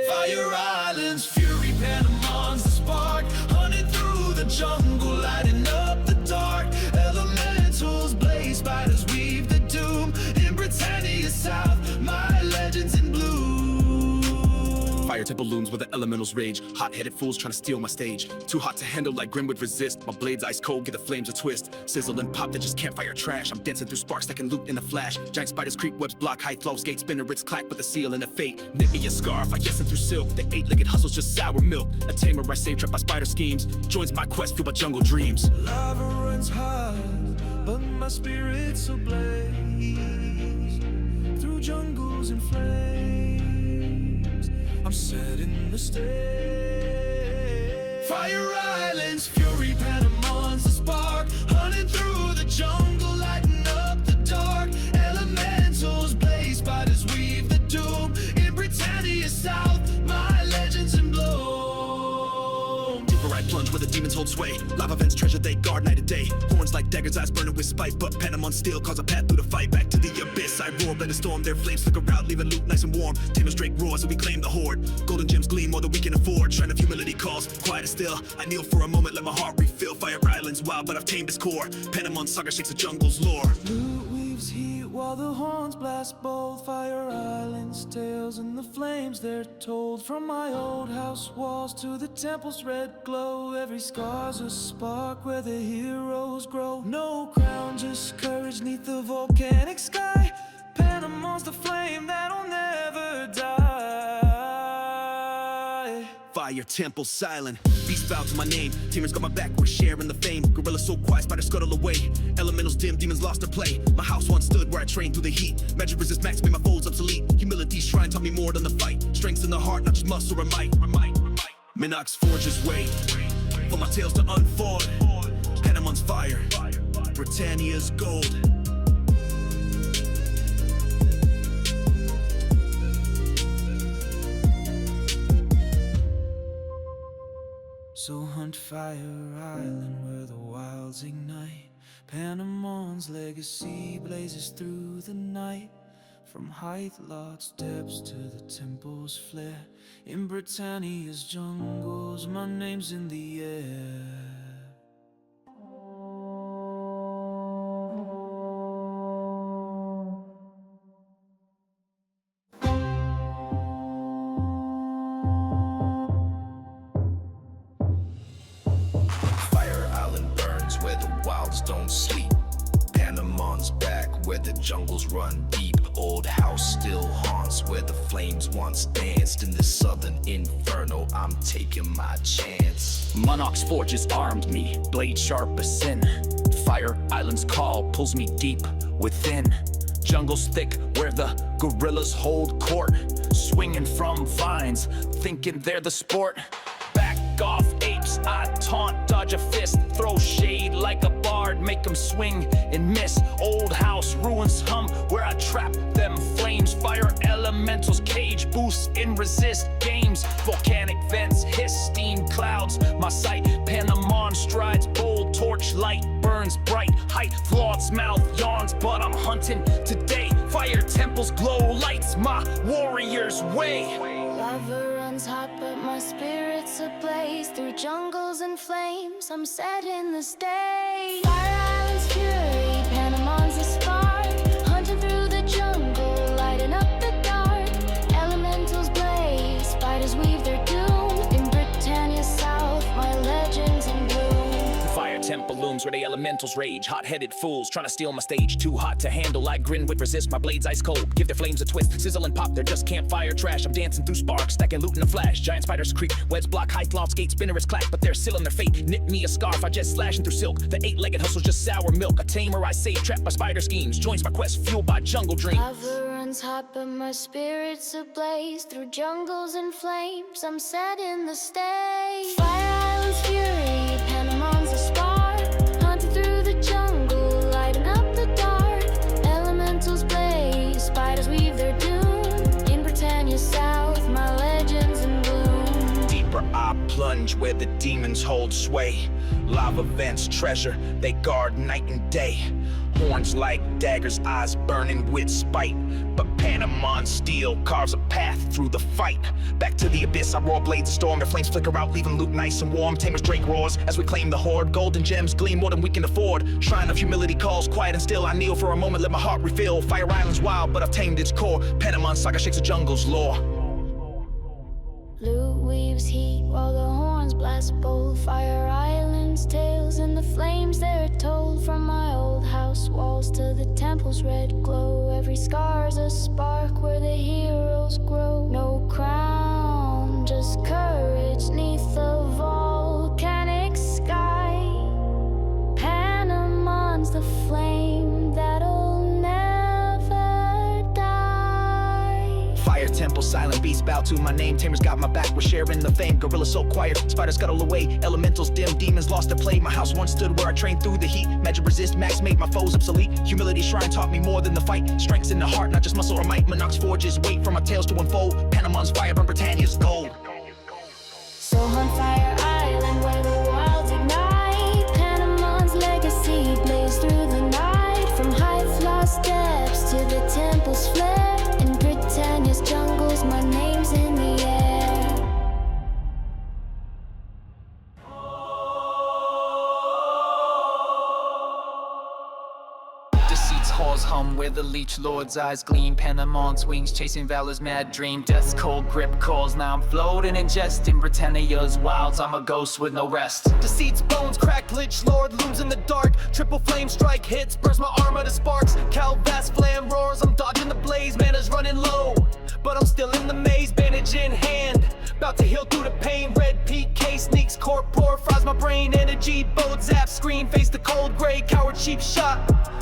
Fire Island's fury, Panamon's the spark. Hunting through the jungle, lighting up the dark. Elementals blaze, spiders weave the doom. In Britannia South, my legends in blue. Fire temple looms where the elementals rage. Hot-headed fools trying to steal my stage. Too hot to handle like Grim would resist. My blades ice cold, give the flames a twist. Sizzle and pop, they just can't fire trash. I'm dancing through sparks that can loot in a flash. Giant spiders creep, webs block, high flow, skate spinnerets clack with the seal and a fate. Knit me a scarf, I guess through silk. The eight-legged hustle's just sour milk. A tamer I save, trapped by spider schemes. Joins my quest, fueled by jungle dreams. Lava runs hot, but my spirit's ablaze. Through jungles and flames, I'm setting the stage. Fire islands, fury, Panamon's the spark. Hunting through the jungle, lighting up the dark. Elementals blaze, spiders weave the doom. In Britannia South, my legends in bloom. Deeper I plunge where the demons hold sway. Lava vents treasure they guard night and day. Horns like daggers, eyes burning with spite. But Panamon steel cause a path through the fight. Back to the abyss, I roar, let it storm. Their flames flicker out, leaving loot nice and warm. Tamer's Drake roars, so we claim the horde. Golden gems gleam more than we can afford. Shrine of humility calls, quiet as still. I kneel for a moment, let my heart refill. Fire islands wild, but I've tamed its core. Panamon saga shakes the jungle's lore. Loot weaves heat while the horns blast bold. Fire islands, tales in the flames they're told. From my old house walls to the temple's red glow. Every scar's a spark where the heroes grow. No crown, just courage neath the volcanic sky. Panamon's the flame that'll never die. Fire temple silent, beast bow to my name. Tamers got my back, we're sharing the fame. Gorilla so quiet, spider scuttle away. Elementals dim, demons lost their play. My house once stood where I trained through the heat. Magic resist max, made my foes obsolete. Humility's shrine taught me more than the fight. Strength's in the heart, not just muscle or might. Minox forges way for my tales to unfold. Panamon's fire, Britannia's gold. So hunt Fire Island where the wilds ignite. Panamon's legacy blazes through the night. From height locks depths to the temple's flare. In Britannia's jungles, my name's in the air. Don't sleep. Panamon's back where the jungles run deep. Old house still haunts where the flames once danced. In the southern inferno, I'm taking my chance. Monarch's forges armed me, blade sharp as sin. Fire Island's call pulls me deep within. Jungle's thick where the gorillas hold court. Swinging from vines, thinking they're the sport. Back off apes, I taunt, dodge a fist. Throw shade like a bard, make them swing and miss. Old house ruins hum where I trap them flames. Fire elementals cage boosts in resist games. Volcanic vents hiss, steam clouds my sight. Panamon strides bold, torch light burns bright. Height flaunts, mouth yawns, but I'm hunting today. Fire temples glow, lights my warrior's way. Lava runs hot, but my spirit's ablaze. Through jungles and flames, I'm setting the stage. Fire Island's fury, Panamon's a spark. Hunting through the jungle, lighting up the dark. Elementals blaze, spiders weave their doom. In Britannia South, my legends in bloom. Fire temple looms where the elementals rage. Hot-headed fools trying to steal my stage. Too hot to handle, I grin with resist. My blades ice cold, give their flames a twist. Sizzle and pop, they're just campfire trash. I'm dancing through sparks, stacking loot in a flash. Giant spiders creep, webs block, high loft, skate spinnerets clack. But they're sealing their fate, knit me a scarf, I just slashing through silk. The eight-legged hustle's just sour milk. A tamer I save, trapped by spider schemes. Joins my quest, fueled by jungle dreams. Lava runs hot, but my spirit's ablaze. Through jungles and flames, I'm setting the stage. Fire Island's fury, Panamon's a spark. Hunting through the jungle, lighting up the dark. Elementals blaze, spiders weave their doom. In Britannia South, my legends in bloom. Deeper I plunge where the demons hold sway. Lava vents treasure, they guard night and day. Horns like daggers, eyes burning with spite. But Panamon steel carves a path through the fight. Back to the abyss, I roar blades of storm. Their flames flicker out, leaving loot nice and warm. Tamer's Drake roars as we claim the horde. Golden gems gleam more than we can afford. Shrine of humility calls, quiet and still. I kneel for a moment, let my heart refill. Fire Island's wild, but I've tamed its core. Panamon saga shakes the jungle's lore. gives heat while the horns blast bold. Fire islands, tales in the flames they're told. From my old house walls to the temple's red glow. Every scar's a spark where the heroes grow. No crown, just courage neath the volcanic sky. Panamon's the flame that'll never die. Fire temple, silent beasts bow to my name. Tamers got my back, we're sharing the fame. Gorilla so quiet, spiders scuttle away. Elementals dim, demons lost their play. My house once stood where I trained through the heat. Magic resist, max made my foes obsolete. Humility shrine taught me more than the fight. Strength's in the heart, not just muscle or might. Monarch's forges wait for my tales to unfold. Panamon's fire burn Britannia's gold. So on Fire Island where the wilds ignite, Panamon's legacy blazed through the night. From Hive's lost depths to the temple's flare. In Britannia's jungles, my name's in the air. Deceit's halls hum where the leech lord's eyes gleam. Panamon's wings chasing valor's mad dream. Death's cold grip calls, now I'm floating and jesting. Britannia's wilds, I'm a ghost with no rest. Deceit's bones crack, lich lord looms in the dark. Triple flame strike hits, burns my armor to sparks. Calvas flam roars, I'm dodging the blaze. Mana's running low, but I'm still in the maze. Bandage in hand, about to heal through the pain. Red PK sneaks, corpor fries my brain. Energy bold zap, screen face the cold gray. Coward cheap shot,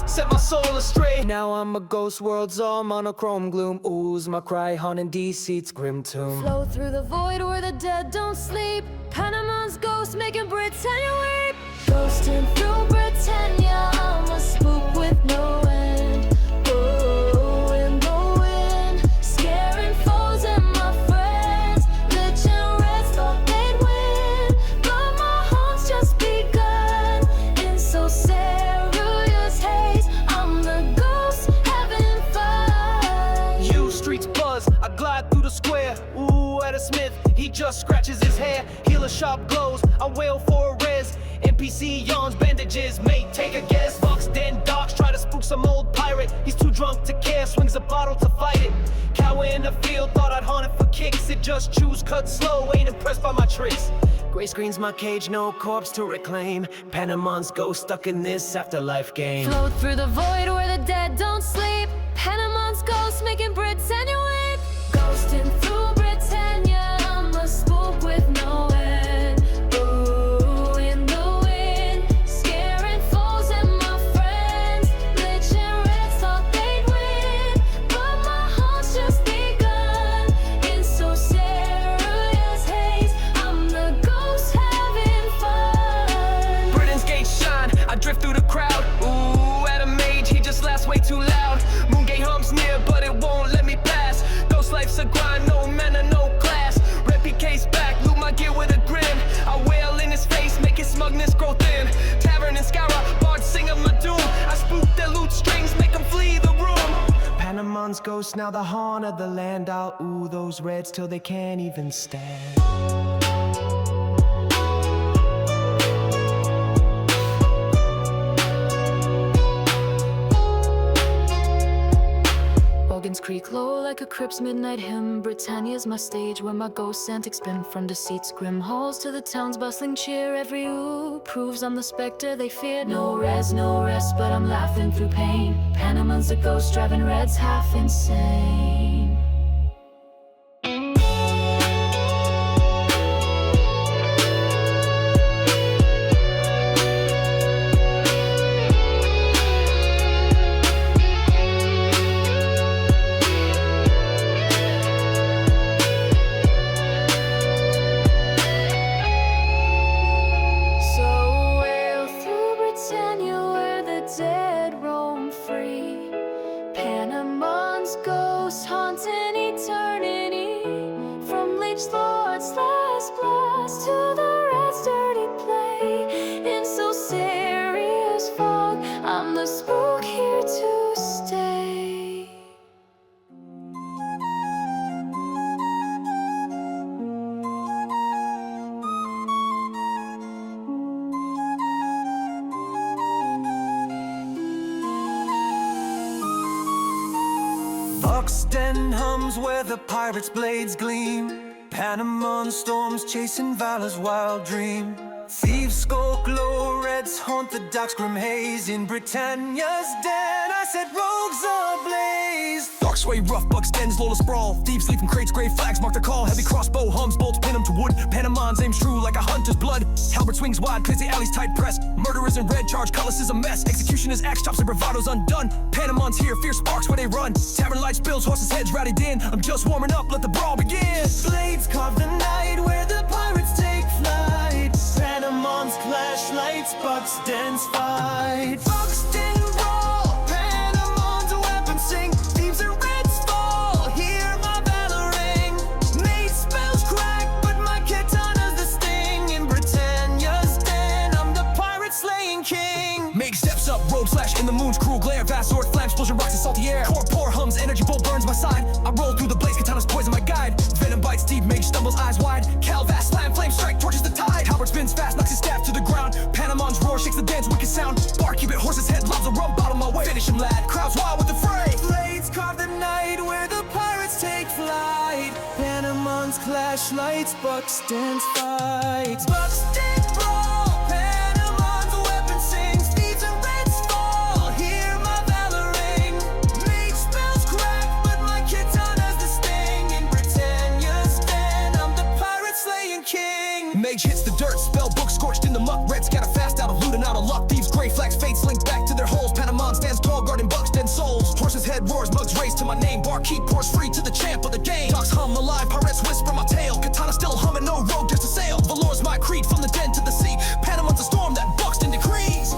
set my soul astray. Now I'm a ghost, world's all monochrome gloom. Ooze my cry, haunting Deceit's grim tomb. Flow through the void where the dead don't sleep. Panamon's ghost making Britannia weep. Ghosting through Britannia, I'm a spook with no end. Oh, in the wind, scaring foes and my friends. Lich and Reds thought they'd win, but my home's just begun. In so serious haze, I'm the ghost having fun. You streets buzz, I glide through the square. Ooh, at a smith, he just scratches his hair. Healer shop glows, I wail for a res. NPC yawns, bandages, mate, take a guess. Bucks, den docs, try to spook some old pirate. He's too drunk to care, swings a bottle to fight it. Cow in the field, thought I'd haunt it for kicks. It just choose, cut slow, ain't impressed by my tricks. Gray screen's my cage, no corpse to reclaim. Panamon's ghost stuck in this afterlife game. Float through the void where the dead don't sleep. Panamon's ghost making Britannia weep. Ghosting through Britannia, I'm a spook with no end. Ooh, in the wind, scaring foes and my friends. Lich and Reds thought they'd win, but my hunt's just begun. In so serious haze, I'm the ghost having fun. Britain's gates shine, I drift through the crowd. Ooh, at a mage, he just laughs way too loud. Moongate humps near, but it won't let me pass. Ghost life's a grind, no manner, no class. Red PK's back, loot my gear with a grin. I wail in his face, make his smugness grow thin. Tavern and Scoura, bards sing of my doom. I spook their loot strings, make them flee the room. Panamon's ghost, now the haunt of the land. I'll ooh those reds till they can't even stand. Morgan's Creek low like a crypt's midnight hymn. Britannia's my stage where my ghosts antics spin. From Deceit's grim halls to the town's bustling cheer. Every ooh proves I'm the specter they fear. No rest, but I'm laughing through pain. Panamon's a ghost driving Reds half insane. Bucks den hums where the pirate's blades gleam. Panama storms chasing Valor's wild dream. Thieves skulk low, reds haunt the docks, grim haze. In Britannia's den, I set rogues ablaze. Dark sway, rough bucks, dens, Lola sprawl. Thieves sleep from crates, grey flags mark their call. Heavy crossbow hums, bolts pin them to wood. Panamans aims true like a hunter's blood. Halberd swings wide, clears the alleys tight pressed. Murderers in red, charge, cutlass is a mess. Executioner's axe chops and bravado's undone. Panamans here, fierce sparks where they run. Tavern lights spills, horses' heads rallied in. I'm just warming up, let the brawl begin. Blades carve the night where the pirates take flight. Panamans clash, lights, bucks, dens fight. Bucks, den brawl, Panamans weapons sing. Thieves and reds fall, hear my valor ring. Made spells crack, but my katana's the sting. In Britannia's den, I'm the pirate slaying king. Mage steps up, road flash in the moon's cruel glare. Vast sword, flames, explosion, rocks in salty air. Core pour hums, energy bolt burns my side. I roll through the blaze, katana's poison my guide. Venom bites deep, mage stumbles, eyes wide. Cal vast, slam, flame strike, torches the tide. Halberd spins fast, knocks his staff to the ground. Panamans roar, shakes the dance, wicked sound. Bar keep it, horse's head, lobs a rum bottom my way. Finish him, lad, crowds wild with the fray. Blades carve the night where the pirates take flight. Panamans clash, lights, bucks, dens fight. Bucks, den brawl, Panamans weapon sings. Thieves and reds fall, hear my valor ring. Mage spells crack, but my katana's the sting. In Britannia's den, I'm the pirate slaying king. Mage hits the dirt, spell book scorched in the muck. Red scatter fast out of loot and out of luck. Thieves gray flags, fates link back to their holes. Panamon stands tall, guarding bucks, dead souls. Horse's head roars, mugs race to my name. Barkeep pours free to the champ of the game. Docks hum alive, pirates whisper my tale. Katana still humming, no rogue just a sail. Valor's my creed, from the den to the sea. Panamon's a storm that Buxton decrees.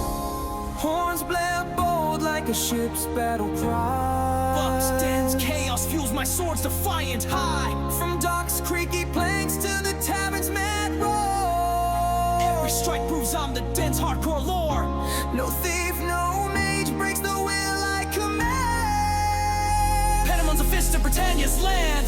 Horns blare bold like a ship's battle cry. Bucks, dens, chaos fuels my sword's defiant high. From docks, creaky planks to the tavern's mad roar. Every strike proves I'm the den's hardcore lore. No thief, no mage breaks the will I command. Panamon's a fist of Britannia's land.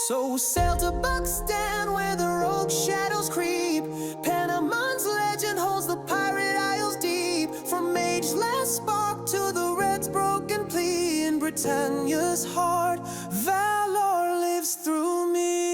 So sail to Buxton where the rogue shadows creep. Panamon's legend holds the pirate isles deep. From mage's last spark to the red's broken plea. In Britannia's heart, valor lives through me.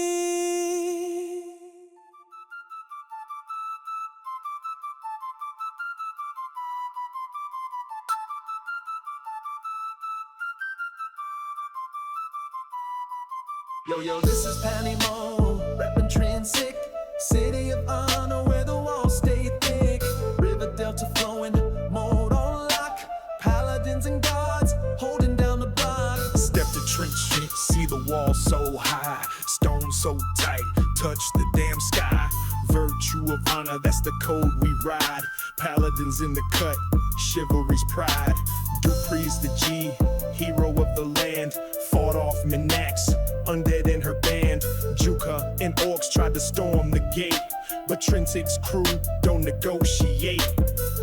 Yo, this is Panama, reppin' Trinsic. City of honor where the walls stay thick. River delta flowing, mode on lock. Paladins and guards holding down the block. Step to Trinsic, see the wall so high. Stone so tight, touch the damn sky. Virtue of honor, that's the code we ride. Paladins in the cut, chivalry's pride. Dupree's the G, hero of the land. Fought off Minax, undead in her band. Juka and orcs tried to storm the gate, but Trinsic's crew don't negotiate.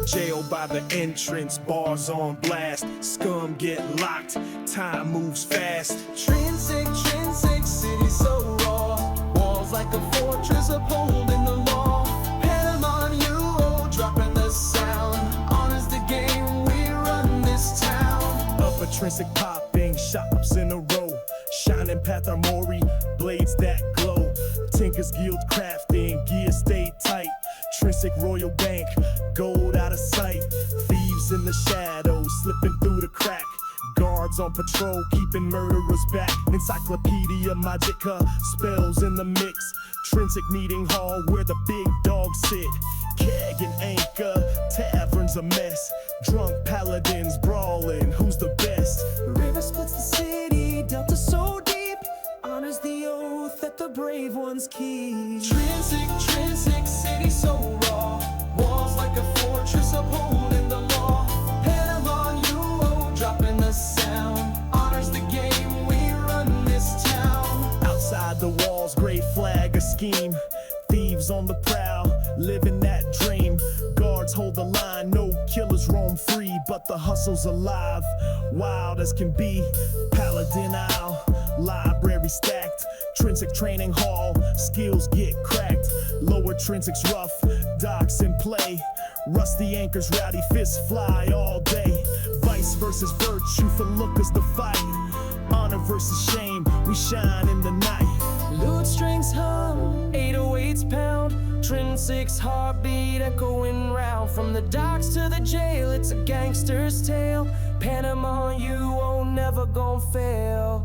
Jail by the entrance, bars on blast. Scum get locked, time moves fast. Trinsic, city so raw. Walls like a fortress upholding the law. Panama, UO, dropping the sound. Honors the game, we run this town. Upper Trinsic popping, shops in a row. Shining path armory, blades that glow. Tinker's Guild crafting, gear stay tight. Trinsic Royal Bank, gold out of sight. Thieves in the shadows, slipping through the crack. Guards on patrol, keeping murderers back. Encyclopedia Magica, spells in the mix. Trinsic meeting hall where the big dogs sit. Keg and anchor, tavern's a mess. Drunk paladins brawling, who's the best? River splits the city, delta so deep. Honors the oath that the brave ones keep. Trinsic, city so raw. Walls like a fortress upholding the law. Panama, UO, dropping the sound. Honors the game, we run this town. Outside the walls, gray flag a scheme. Thieves on the prowl, living that dream. Guards hold the line, no killers roam free. But the hustle's alive, wild as can be. Paladin Isle, library stacked, Trinsic training hall, skills get cracked. Lower Trinsic's rough, docks in play. Rusty anchors, rowdy fists fly all day. Vice versus virtue, for lookers the fight. Honor versus shame, we shine in the night. Lute strings hum, 808s pound, Trinsic's heartbeat echoing round. From the docks to the jail, it's a gangster's tale. Panama, you won't never gon' fail.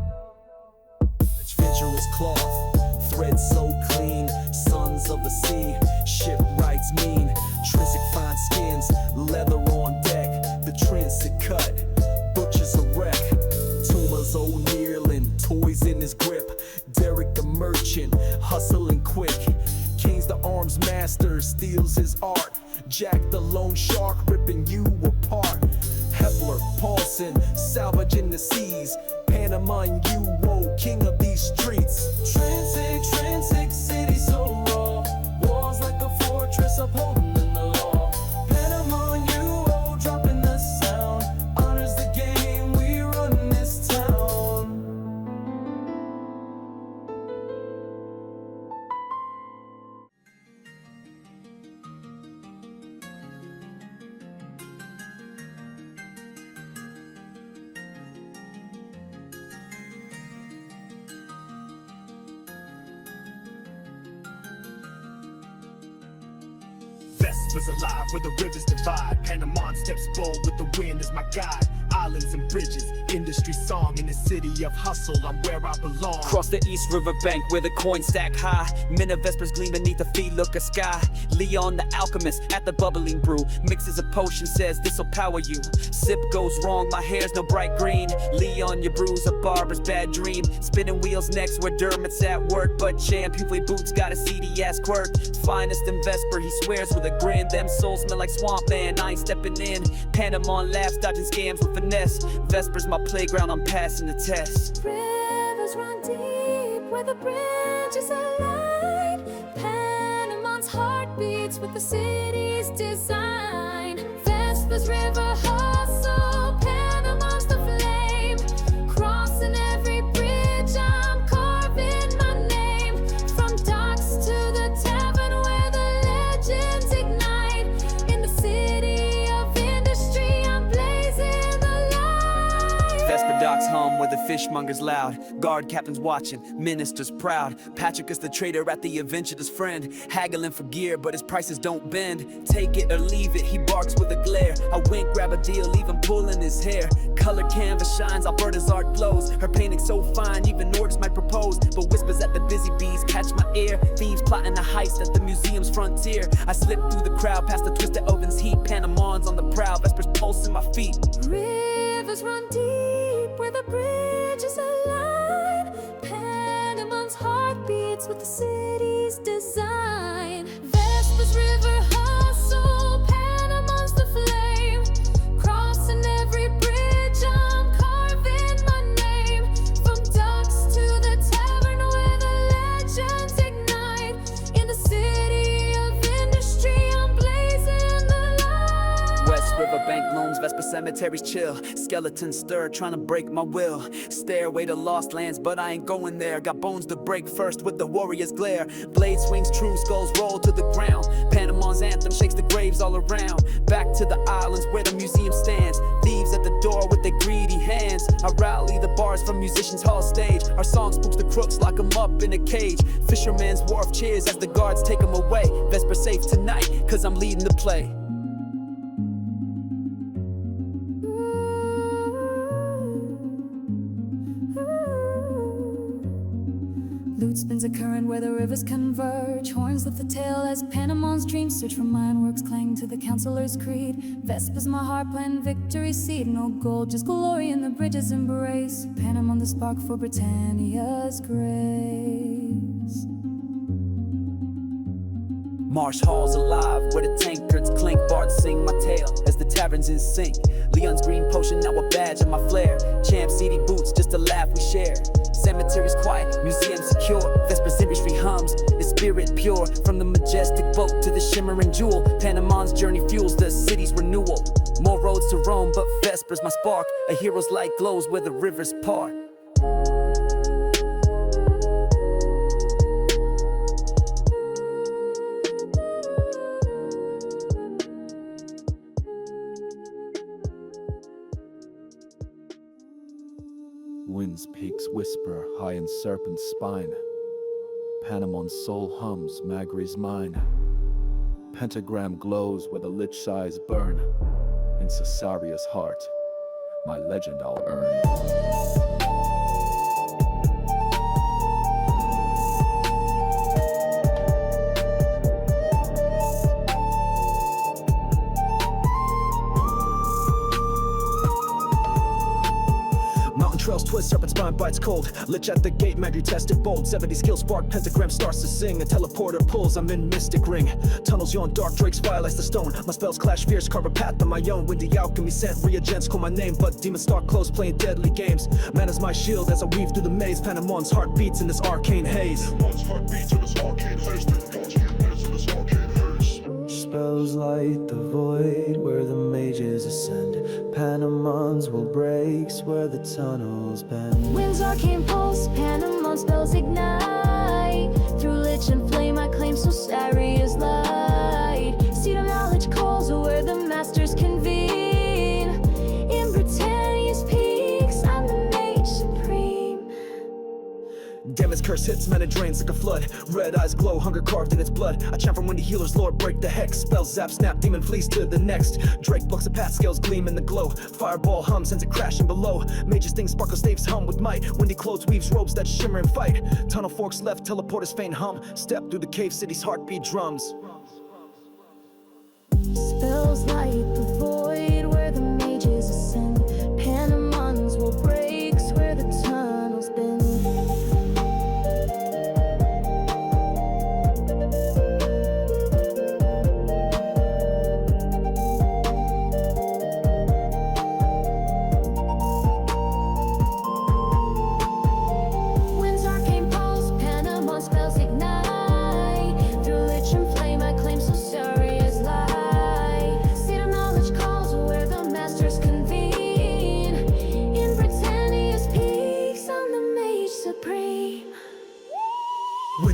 Adventurous cloth, thread so clean, sons of the sea, shipwrights mean. Trinsic fine skins, leather on deck, the Trinsic cut, butcher's a wreck. Tuma's O'Neill and toys in his grip. Derek the merchant, hustling quick. King's the arms master, steals his art. Jack the lone shark, ripping you apart. Hepler, Paulson, salvaging the seas. Panama and you, whoa, king of these streets. Trinsic, city so raw. Walls like a fortress upholding the law. Panama and you, whoa, dropping the sound. Honors the game, we run this town. Vesper's alive where the rivers divide. Panama steps bold with the wind as my guide. Islands and bridges, industry song in the city of hustle, I'm where I belong. Cross the East River bank where the coins stack high. Men of Vespers gleam beneath the feet look of sky. Leon the alchemist at the bubbling brew, mixes a potion, says this'll power you. Sip goes wrong, my hair's no bright green. Leon, you bruise a barber's bad dream. Spinning wheels next where Dermot's at work, but champ, you play boots, got a seedy ass quirk. Finest in Vesper, he swears with a grin. Them souls smell like swamp man, I ain't stepping in. Panama laughs, dodging scams with finesse. Vesper's my playground, I'm passing the test. Rivers run deep where the bridges align. Panamon's heart beats with the city's design. Vesper's river hustle, Panamon's the flame. Crossing every bridge, I'm carving my name. From docks to the tavern where the legends ignite. In the city of industry, I'm blazing the light. Vesper docks hum where the fishmonger's loud. Guard captains watching, ministers proud. Patrick is the trader at the adventurer's friend. Haggling for gear, but his prices don't bend. Take it or leave it, he barks with a glare. I wink, grab a deal, leave him pulling his hair. Color canvas shines, Alberta's art glows. Her painting so fine, even orders might propose. But whispers at the busy bees catch my ear. Thieves plotting a heist at the museum's frontier. I slip through the crowd past the twisted oven's heat. Panamon's on the prowl, Vesper's pulse in my feet. Rivers run deep where the bridges align. Panamon's heart beats with the city's design. Vesper's river hustle, Panamon's the flame. Crossing every bridge, I'm carving my name. From docks to the tavern where the legends ignite. In the city of industry, I'm blazing the light. West River bank looms, Vesper cemeteries chill. Skeletons stir, trying to break my will. Stairway to lost lands, but I ain't going there. Got bones to break first with the warrior's glare. Blade swings true, skulls roll to the ground. Panama's anthem shakes the graves all around. Back to the islands where the museum stands. Thieves at the door with their greedy hands. I rally the bars from musicians hall stage. Our song spooks the crooks, lock them up in a cage. Fisherman's wharf cheers as the guards take them away. Vesper safe tonight, cause I'm leading the play. Lute spins a current where the rivers converge. Horns lift the tail as Panamon's dreams search for mineworks clang to the counselor's creed. Vesper's my heart plan, victory seed. No gold, just glory in the bridges embrace. Panamon the spark for Britannia's grace. Marsh Hall's alive, where the tankards clink. Bards sing my tale as the tavern's in sync. Leon's green potion, now a badge of my flair. Champ seedy boots, just a laugh we share. Cemetery's quiet, museum secure. Vesper's industry hums, its spirit pure. From the majestic boat to the shimmering jewel, Panamon's journey fuels the city's renewal. More roads to roam, but Vesper's my spark. A hero's light glows where the rivers part. Wind's peaks whisper high in Serpent's spine. Panamon's soul hums Magri's mine. Pentagram glows where the lich sighs burn. In Cesaria's heart, my legend I'll earn. Trails twist, serpent spine bites cold. Lich at the gate, Magri tested bold. 70 skill spark, pentagram starts to sing. A teleporter pulls, I'm in mystic ring. Tunnels yawn dark, drakes firelights the stone. My spells clash fierce, carve a path on my own. Windy alchemy sent, reagents call my name. But demons stalk close, playing deadly games. Man is my shield as I weave through the maze. Panamon's heart beats in this arcane haze. Spells light the void where the mages ascend. Panamon's will breaks where the tunnels bend. Winds arcane pulse, Panamon spells ignite. Through lich and flame I claim Cesaria's light. Seed of knowledge calls where the masters convene. In Britannia's peaks I'm the mage supreme. Damon's curse hits, mana drains like a flood. Red eyes glow, hunger carved in its blood. I chant from windy healers, Lord, break the hex. Spells zap, snap, demon flees to the next. Drake plucks a path, scales gleam in the glow. Fireball hum, sends it crashing below. Mages sting, sparkle staves hum with might. Windy clothes weaves robes that shimmer and fight. Tunnel forks left, teleporters faint hum. Step through the cave city's heartbeat drums. Spells light the void where the mages ascend. Panamon's will breaks where the tunnels bend.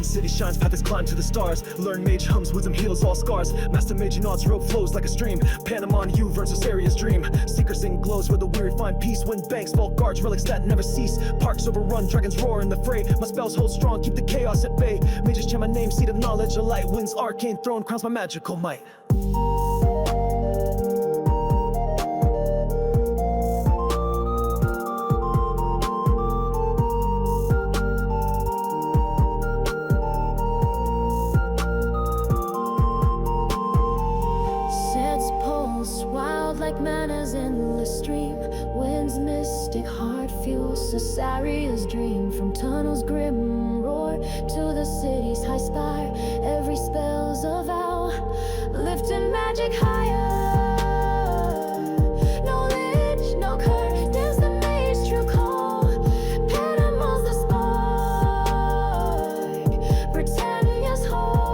City shines, path is climbed to the stars. Learn mage hums, wisdom heals all scars. Master mage nods, rope flows like a stream. Panamon you versus Aria's dream. Seekers in glows where the weary find peace. Wind banks, vault guards, relics that never cease. Parks overrun, dragons roar in the fray. My spells hold strong, keep the chaos at bay. Mages chant my name, seed of knowledge, a light. Wind's arcane throne crowns my magical might. Like mana's endless stream. Wind's mystic heart fuels Cesaria's dream. From tunnels grim roar to the city's high spire. Every spell's a vow, lifting magic higher. No lich, no curse, dance the mage's true call. Panamon's the spark, Britannia's hope.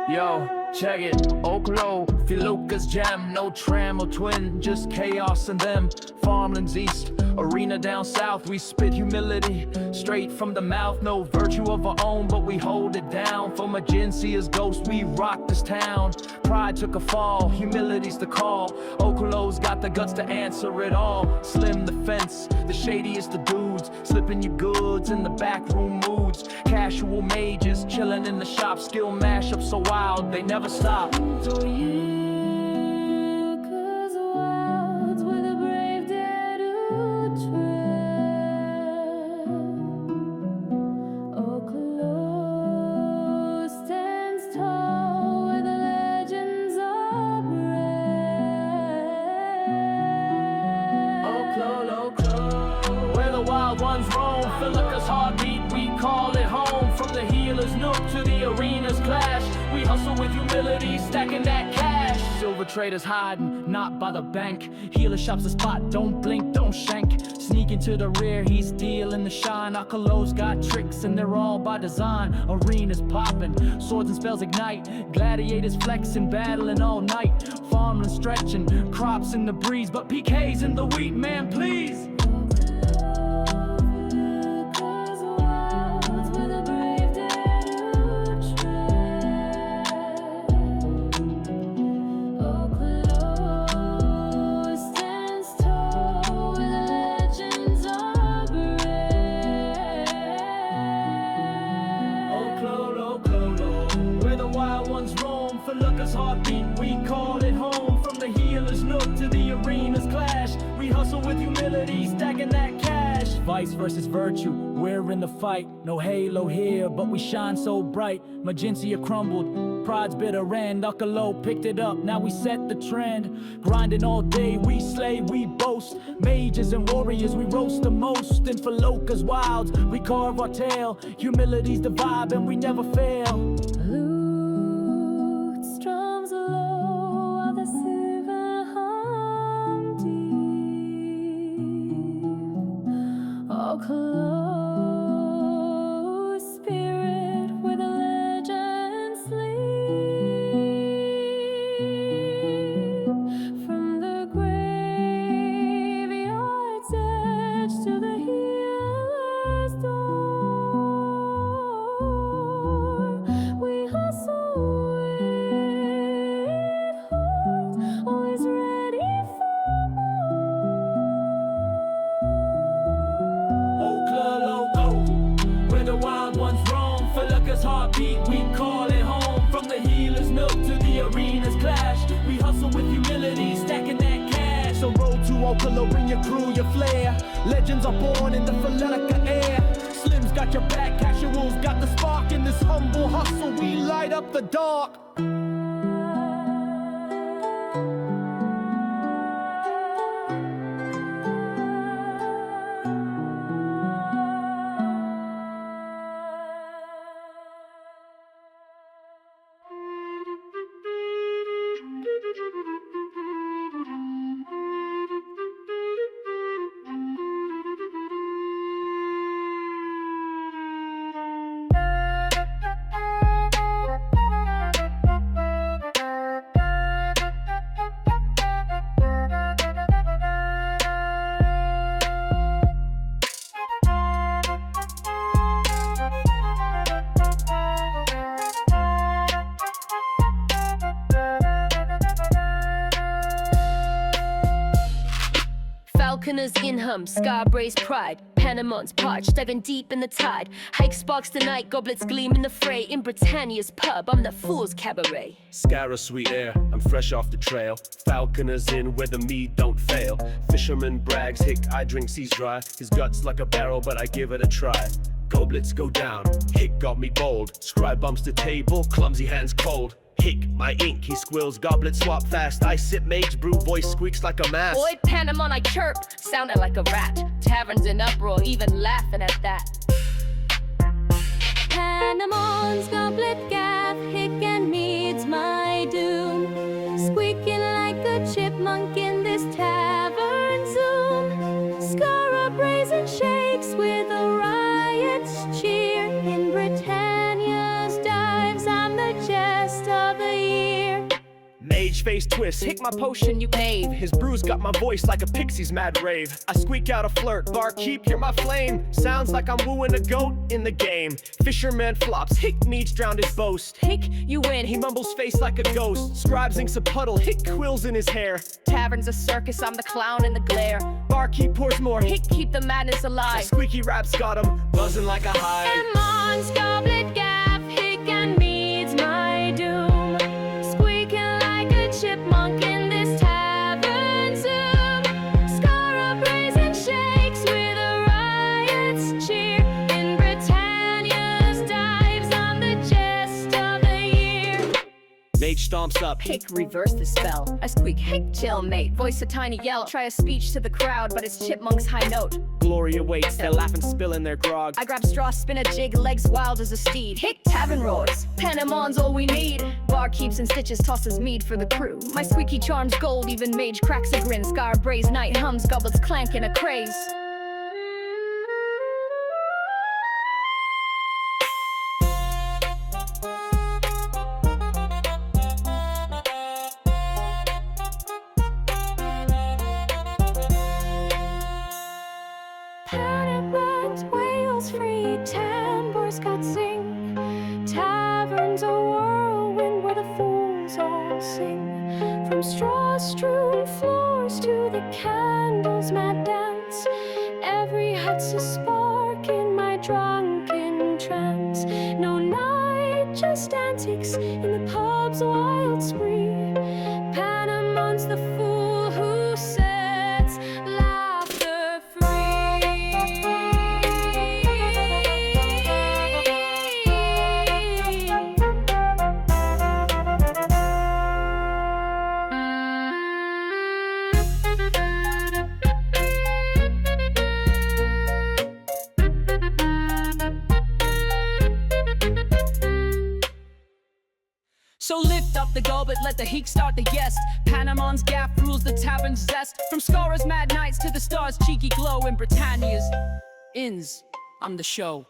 Yo, check it, OCCLO, Filuca's jam, no tram or twin, just chaos and them. Farmlands east, arena down south, we spit humility straight from the mouth. No virtue of our own, but we hold it down. For Magencia's ghost, we rock this town. Pride took a fall, humility's the call. OCCLO's got the guts to answer it all. Slim the fence, the shadiest the dudes, slipping your goods in the back room moods. Casual mages chilling in the shop, skill mashup so wild they never stop. For you, 'cause the wilds where the brave dare to tread. OCCLO stands tall where the legends are bred. OCCLO, where the wild Philippa's heartbeat, we call it home. From the healer's nook to the arena's clash, we hustle with humility, stacking that cash. Silver traders hiding, not by the bank. Healer shops the spot, don't blink, don't shank. Sneak into the rear, he's stealing the shine. OCCLO's got tricks and they're all by design. Arenas popping, swords and spells ignite. Gladiators flexing, battling all night. Farmland stretching, crops in the breeze, but PK's in the wheat, man, please. Heartbeat, we call it home. From the healer's nook to the arena's clash, we hustle with humility, stacking that cash. Vice versus virtue, we're in the fight. No halo here, but we shine so bright. Magencia crumbled, pride's bitter end. OCCLO picked it up, now we set the trend. Grinding all day, we slay, we boast. Mages and warriors, we roast the most. And for Loca's wilds, we carve our tale. Humility's the vibe and we never fail. OCCLO spirit where the legends sleep. From the graveyard's edge to the healer's door, we hustle with heart, always ready for heartbeat, we call it home. From the healer's nook to the arena's clash, we hustle with humility, stacking that cash. So roll to OCCLO, bring your crew, your flair. Legends are born in the Philippa air. Slim's got your back, Casual's got the spark. In this humble hustle, we light up the dark. Falconers in hum, Scarbray's pride. Panamon's parched, diving deep in the tide. Hike sparks the night, goblets gleam in the fray. In Britannia's pub, I'm the fool's cabaret. Scarra sweet air, I'm fresh off the trail. Falconers in where the mead don't fail. Fisherman brags, hick, I drink seas dry. His guts like a barrel, but I give it a try. Goblets go down, hick got me bold. Scribe bumps the table, clumsy hands cold. Hick, my ink, he squills, goblet swap fast. I sip mage brew, voice squeaks like a mask. Boy, Panamon, I chirp, sounded like a rat. Taverns in uproar, even laughing at that. Panamon's goblet gaff, hick and mead's my doom. Squeaking like a chipmunk in this tavern zoom. Scarra brazen shakes with a riot's cheer. In Britannia's dives, I'm the jest of the year. Mage face twist, hick my potion you knave. His brew's got my voice like a pixie's mad rave. I squeak out a flirt, barkeep, you're my flame. Sounds like I'm wooing a goat in the game. Fisherman flops, hick needs drowned his boast. Hick, you win. He mumbles face like a ghost. Scribes inks a puddle, hick quills in his hair. Tavern's a circus, I'm the clown in the glare. Barkeep pours more, Hick, keep the madness alive. Squeaky rap's got him, buzzing like a hive. Panamon's goblet gaff, hick and mead's my doom. Squeaking like a chipmunk in this tavern zoom. Scarra brazen shakes with a riot's cheer. In Britannia's dives, I'm the jest of the year. Mage stomps up. Hick, reverse the spell. I squeak, hick, chill, mate. Voice a tiny yell. Try a speech to the crowd, but it's Chipmunk's high note. Glory awaits, they're laughing, spilling their grog. I grab straw, spin a jig, legs wild as a steed. Hick, tavern roars. Panamon's all we need. Bar keeps and stitches, tosses mead for the crew. My squeaky charms gold, even mage cracks a grin. Scar braze, night hums, goblets clank in a craze. Panamon's wails free, tambours got sing. Taverns a whirlwind where the fools all sing. From straw-strewn floors to the candles' mad dance. Every hut's a spark in my drunken trance. No night, just antics in the pub's wild spree. Panamon's the fool who sets laughter So lift up the goblet, let the heek start the guest. Panamon's gaff rules the tavern's zest. From Scara's mad nights to the stars' cheeky glow. In Britannia's inns, I'm the show.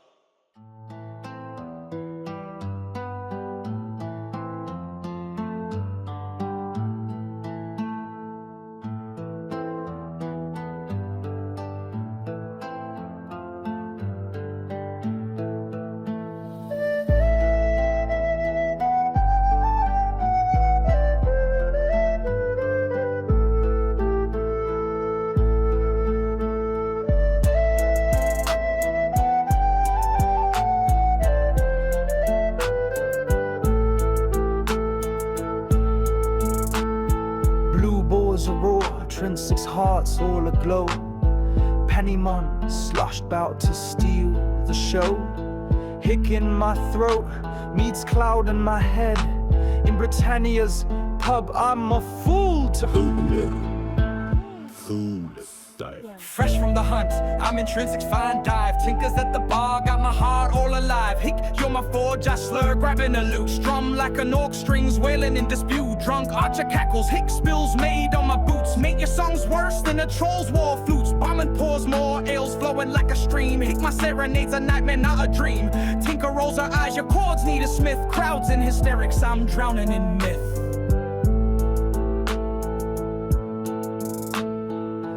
Trinsic's hearts all aglow. Panamon's sloshed bout to steal the show. Hick in my throat meets cloud in my head. In Britannia's pub I'm a fool to Fresh from the hunt, I'm in Trinsic's fine dive. Tinkers at the bar, got my heart all alive. Hick, you're my forge, I slur, grabbing a loot. Strum like an orc, strings wailing in dispute. Drunk archer cackles, hick spills made on my boots. Make your songs worse than a troll's war flutes. Bombing pours more, ales flowing like a stream. Hick, my serenade's a nightmare, not a dream. Tinker rolls her eyes, your chords need a smith. Crowds in hysterics, I'm drowning in myth.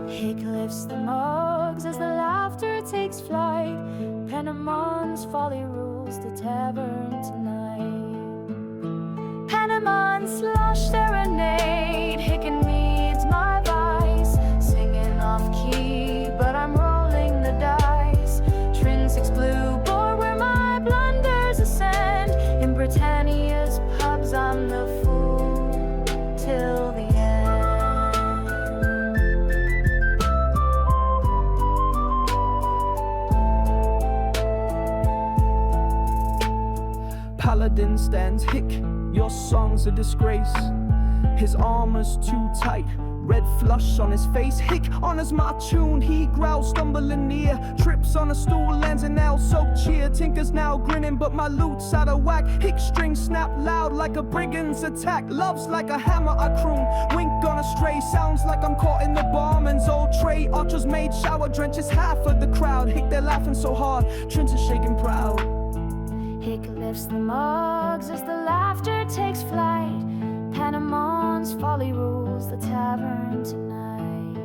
Hick lifts the mugs as the laughter takes flight. Panamon's folly rules the tavern tonight. Panamon's slush serenade. Hick and mead's my vice. Singing off key, but I'm rolling the dice. Trinsic's blue board where my blunders ascend. In Britannia's pubs I'm the fool till the end. Paladin stands hick, your song's a disgrace. His armor's too tight, red flush on his face. Hick honors my tune, he growls stumbling near. Trips on a stool, lands an L-soaked cheer. Tinker's now grinning, but my loot's out of whack. Hick strings snap loud like a brigand's attack. Love's like a hammer I croon, wink on a stray. Sounds like I'm caught in the barman's old tray. Archer's made shower drenches half of the crowd. Hick, they're laughing so hard, Trins is shaking proud. Hick lifts the mugs as the laughter takes flight. Panamon's folly rules the tavern tonight.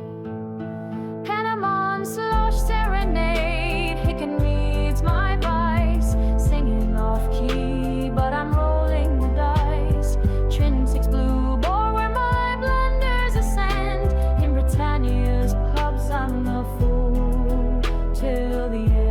Panamon's slush serenade. Hick and mead's my vice. Singing off key, but I'm rolling the dice. Trinsic's blue board where my blunders ascend. In Britannia's pubs I'm the fool till the end.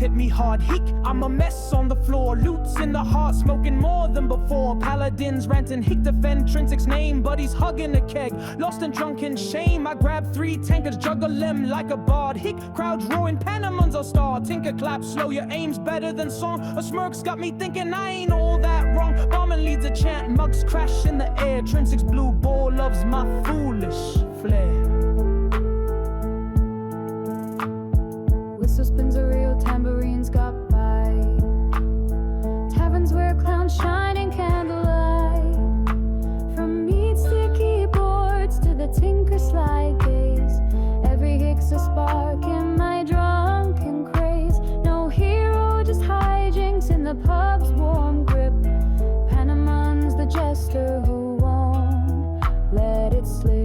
Hit me hard. Hick, I'm a mess on the floor. Loots in the heart, smoking more than before. Paladins ranting, hick defend Trinsic's name, but he's hugging a keg. Lost and drunk in shame, I grab 3 tankers, juggle them like a bard. Hick, crowds roaring, Panamon's our star. Tinker clap slow, your aim's better than song. A smirk's got me thinking I ain't all that wrong. Barman leads a chant, mugs crash in the air. Trinsic's blue ball loves my foolish flair. Whistle spins a reel, tambourines got by. Taverns where clowns shine in candlelight. From meat sticky boards to the tinker slide gaze. Every hick's a spark in my drunken craze. No hero, just hijinks in the pub's warm grip. Panamon's the jester who won't let it slip.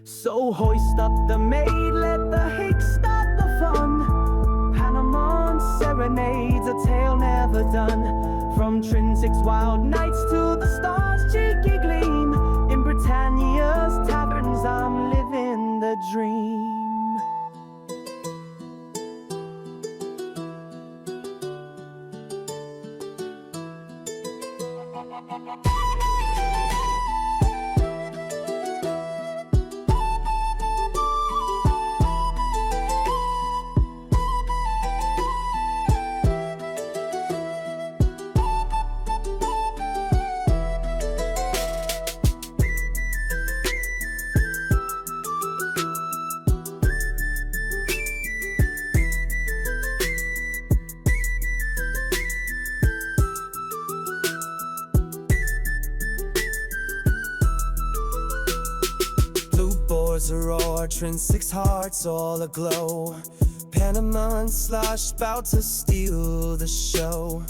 So hoist up the maid, let the hick start the fun. Panamon serenades, a tale never done. From Trinsic's wild nights to the stars' cheeky gleam. In Britannia's taverns, I'm living the dream. A roar, Trinsic's hearts all aglow. Panamon slosh about to steal the show.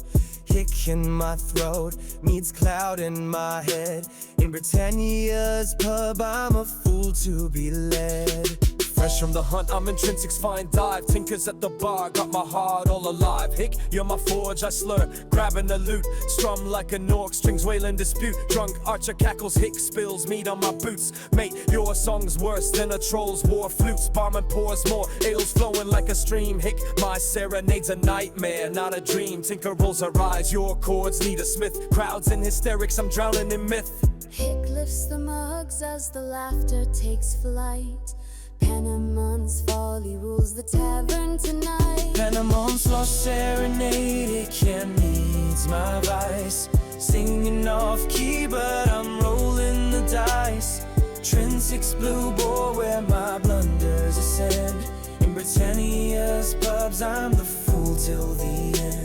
Hick in my throat meets cloud in my head. In Britannia's pub, I'm a fool to be led. Fresh from the hunt, I'm in Trinsic's fine dive. Tinkers at the bar, got my heart all alive. Hick, you're my forge, I slur, grabbing the loot. Strum like an orc, strings wailing dispute. Drunk archer cackles, Hick spills meat on my boots. Mate, your song's worse than a troll's war flutes. Barman pours more, ale's flowing like a stream. Hick, my serenade's a nightmare, not a dream. Tinker rolls her eyes, your chords need a smith. Crowds in hysterics, I'm drowning in myth. Hick lifts the mugs as the laughter takes flight. Panamon's folly rules the tavern tonight. Panamon's lost serenade, it can't meet my vice. Singing off key, but I'm rolling the dice. Trinsic's blue bore where my blunders ascend. In Britannia's pubs, I'm the fool till the end.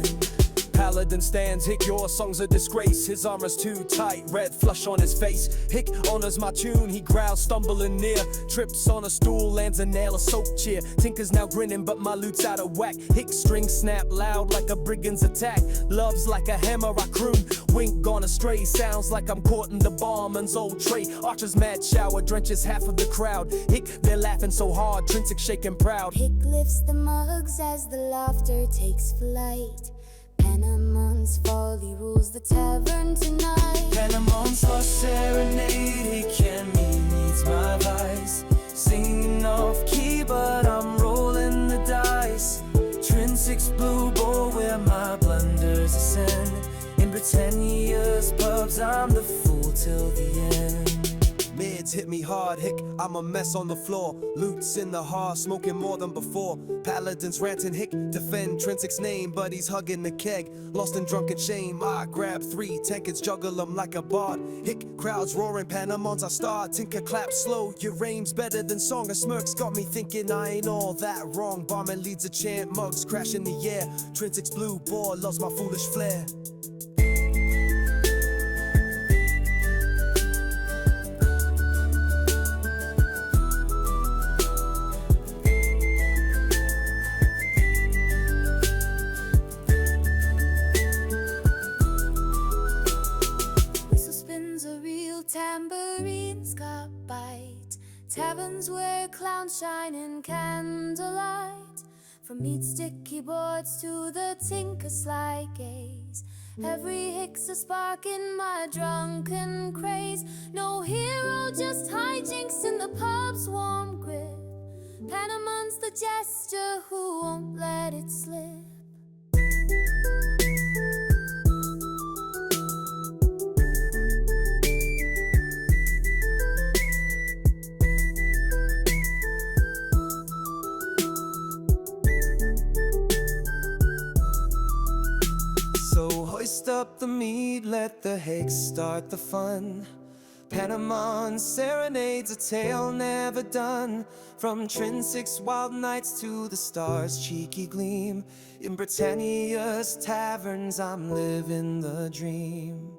Paladin stands, Hick, your song's a disgrace. His armor's too tight, red flush on his face. Hick honors my tune, he growls, stumbling near. Trips on a stool, lands a nail, a soap cheer. Tinker's now grinning, but my loot's out of whack. Hick strings snap loud like a brigand's attack. Love's like a hammer, I croon. Wink gone astray, sounds like I'm caught in the barman's old tray. Archer's mad shower drenches half of the crowd. Hick, they're laughing so hard, Trinsic shaking proud. Hick lifts the mugs as the laughter takes flight. Panamon's folly rules the tavern tonight. Panamon's lost serenade, it can't meet my vice. Singing off key, but I'm rolling the dice. Trinsic's blue bowl where my blunders ascend. In Britannia's pubs, I'm the fool till the end. Mids hit me hard, Hick, I'm a mess on the floor. Loot's in the heart, smoking more than before. Paladins ranting, Hick, defend Trinsic's name, but he's hugging the keg. Lost in drunken shame, I grab 3 tankards, juggle them like a bard. Hick, crowds roaring, Panamon's our star. Tinker clap slow, your aim's better than song. A smirk's got me thinking I ain't all that wrong. Barman leads a chant, mugs crash in the air. Trinsic's blue ball loves my foolish flair. Tambourines got bite. Taverns where clowns shine in candlelight. From meat sticky boards to the tinker sly gaze. Every hick's a spark in my drunken craze. No hero, just hijinks in the pub's warm grip. Panamon's the jester who won't let it slip. So hoist up the mead, let the Hicks start the fun. Panamon serenades a tale never done. From Trinsic's wild nights to the stars' cheeky gleam. In Britannia's taverns I'm living the dream.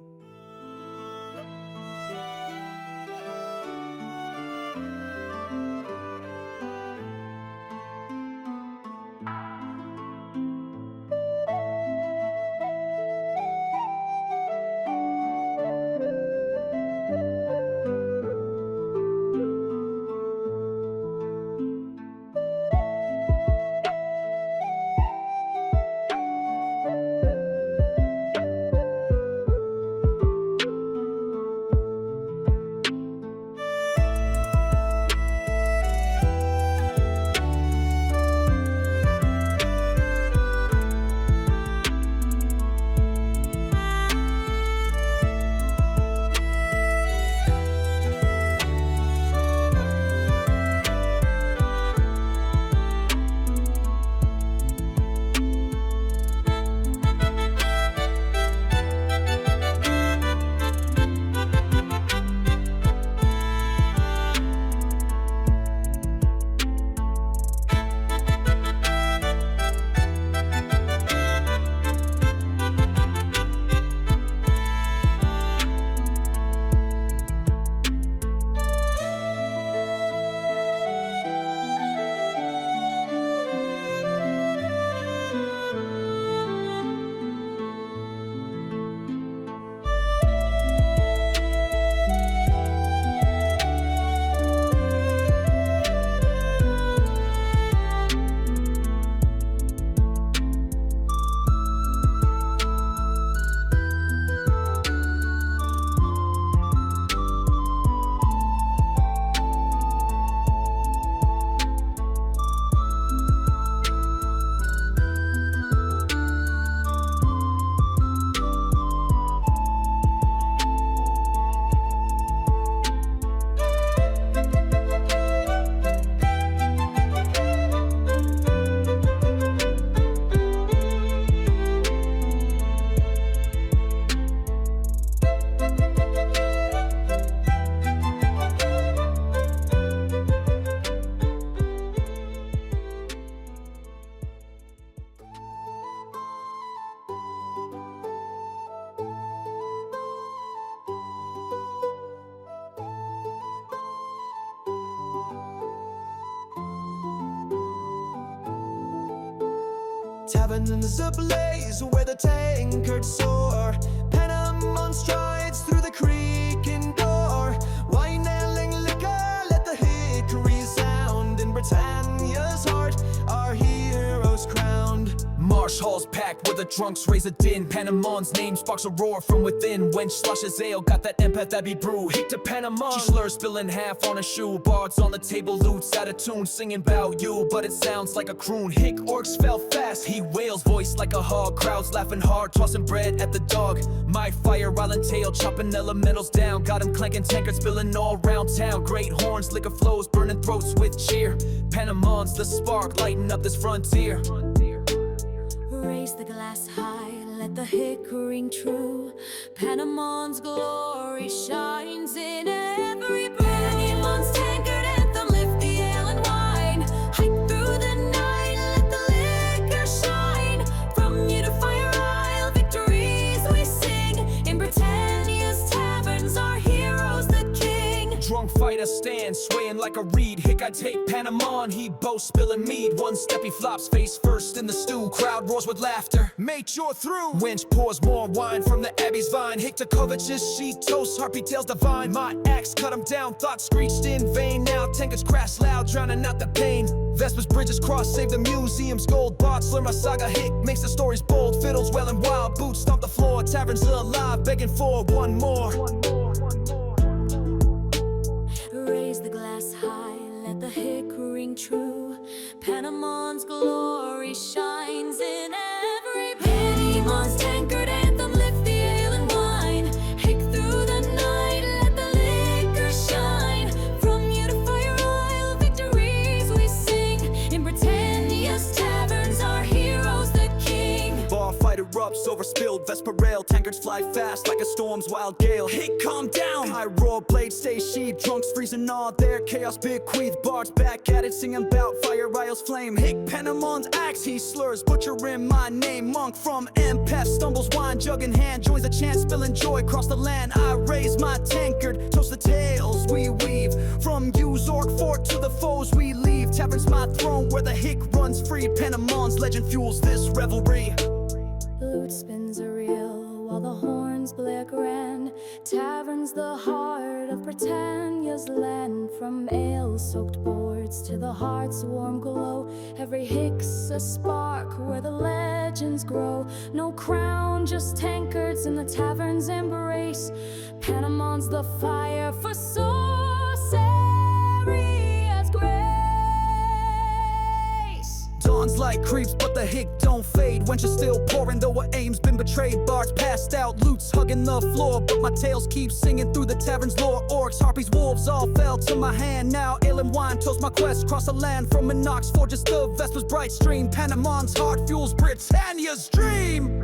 Taverns ablaze where the tankard soar. Panamon strides through the creaking door. Wine-elling liquor, let the hickory sound. In Britannia's heart, our heroes crowned. Marsh halls packed where the drunks raise a din. Panamon's name sparks a roar from within. Wench sloshes ale, got that empath that be brew. Hate to Panamon, she slurs, spilling half on a shoe. Bards on the table, lutes out of tune, singing bout you, but it sounds like a croon. Hick orcs fell fast, he wails, voice like a hog. Crowds laughing hard, tossing bread at the dog. My fire I'll entail, chopping elementals down. Got him clanking tankards, spilling all round town. Great horns, liquor flows, burning throats with cheer. Panamon's the spark, lighting up this frontier. Raise the glass high, let the hickory true. Panamon's glory shines in every brew. Panamon's tankard anthem, lift the ale and wine. Hike through the night, let the liquor shine. From you to Fire Isle, victories we sing. In Britannia's taverns, our heroes the king. Drunk fighter stands, swaying like a reed. Hick I take Panamon, he boasts spilling mead. One step he flops, face first in the stew. Crowd roars with laughter, mate you're through. Wench pours more wine from the abbey's vine. Hick to covetous, she toasts, harpy tales divine. My axe cut him down, thoughts screeched in vain. Now tankards crash loud, drowning out the pain. Vesper's bridges cross, save the museum's gold. Bots learn my saga, Hick makes the stories bold. Fiddles welling wild, boots stomp the floor. Taverns still alive, begging for one more. Raise the glass high, let the hick ring true. Panamon's glory shines in every Panamon's tankard anthem, lift the ale and wine. Hick through the night, let the liquor shine. From you to Fire Isle, victories we sing. In Britannia's taverns, our heroes the king. Bar fight erupts over spilled Vesper rail. Tankards fly fast like a storm's wild gale. Hey, calm down! High roar, blades stay sheathed. Drunks freezing all there. Chaos bequeath. Bards back at it, singing about Fire Isle's flame. Hick Panamon's axe, he slurs, butchering my name. Monk from Empath stumbles, wine jug in hand. Joins the chant, spilling joy across the land. I raise my tankard, toast the tales we weave. From Uzork Fort to the foes we leave. Tavern's my throne where the hick runs free. Panamon's legend fuels this revelry. Lute spins a reel while the horns blare grand. Tavern's the heart of Britannia's land. From ale-soaked boards to the heart's warm glow, every hick's a spark where the legends grow. No crown, just tankards in the tavern's embrace. Panamon's the fire for sorcery as grace. Dawn's light creeps, but the hick don't fade. Wench is still pouring, though her aim's been betrayed. Bards passed out, loots hugging the floor, but my tales keep singing through the tavern's lore. Orcs, harpies, wolves all fell to my hand. Now ale and wine toast my quest, cross the land from Minox forges to Vesper's bright stream. Panamon's heart fuels Britannia's dream.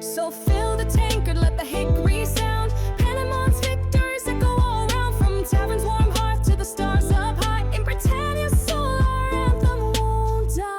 So fill the tankard, let the hick resound. Panamon's victories echo all around. From tavern's warm hearth to the stars up high. In Britannia's soul, our anthem won't die.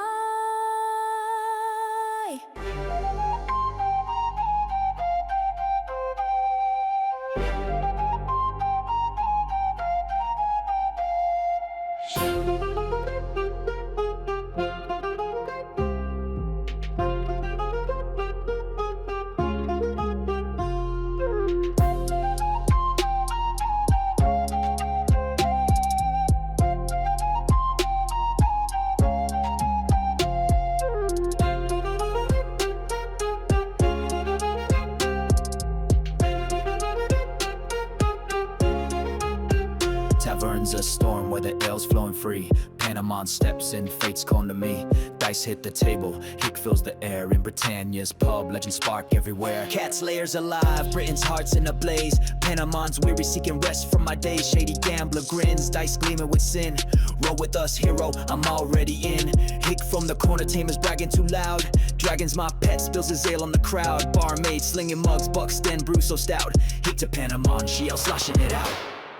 Tavern's a storm where the ale's flowing free. Panamon steps in, fate's calling to me. Dice hit the table, hick fills the air. In Britannia's pub, legend spark everywhere. Cat slayers alive, Britain's hearts in a blaze. Panamon's weary, seeking rest from my days. Shady gambler grins, dice gleaming with sin. Roll with us, hero, I'm already in. Hick from the corner, tamers bragging too loud. Dragon's my pet, spills his ale on the crowd. Barmaid slinging mugs, bucks stand brew so stout. Hick to Panamon, she yells, sloshing it out.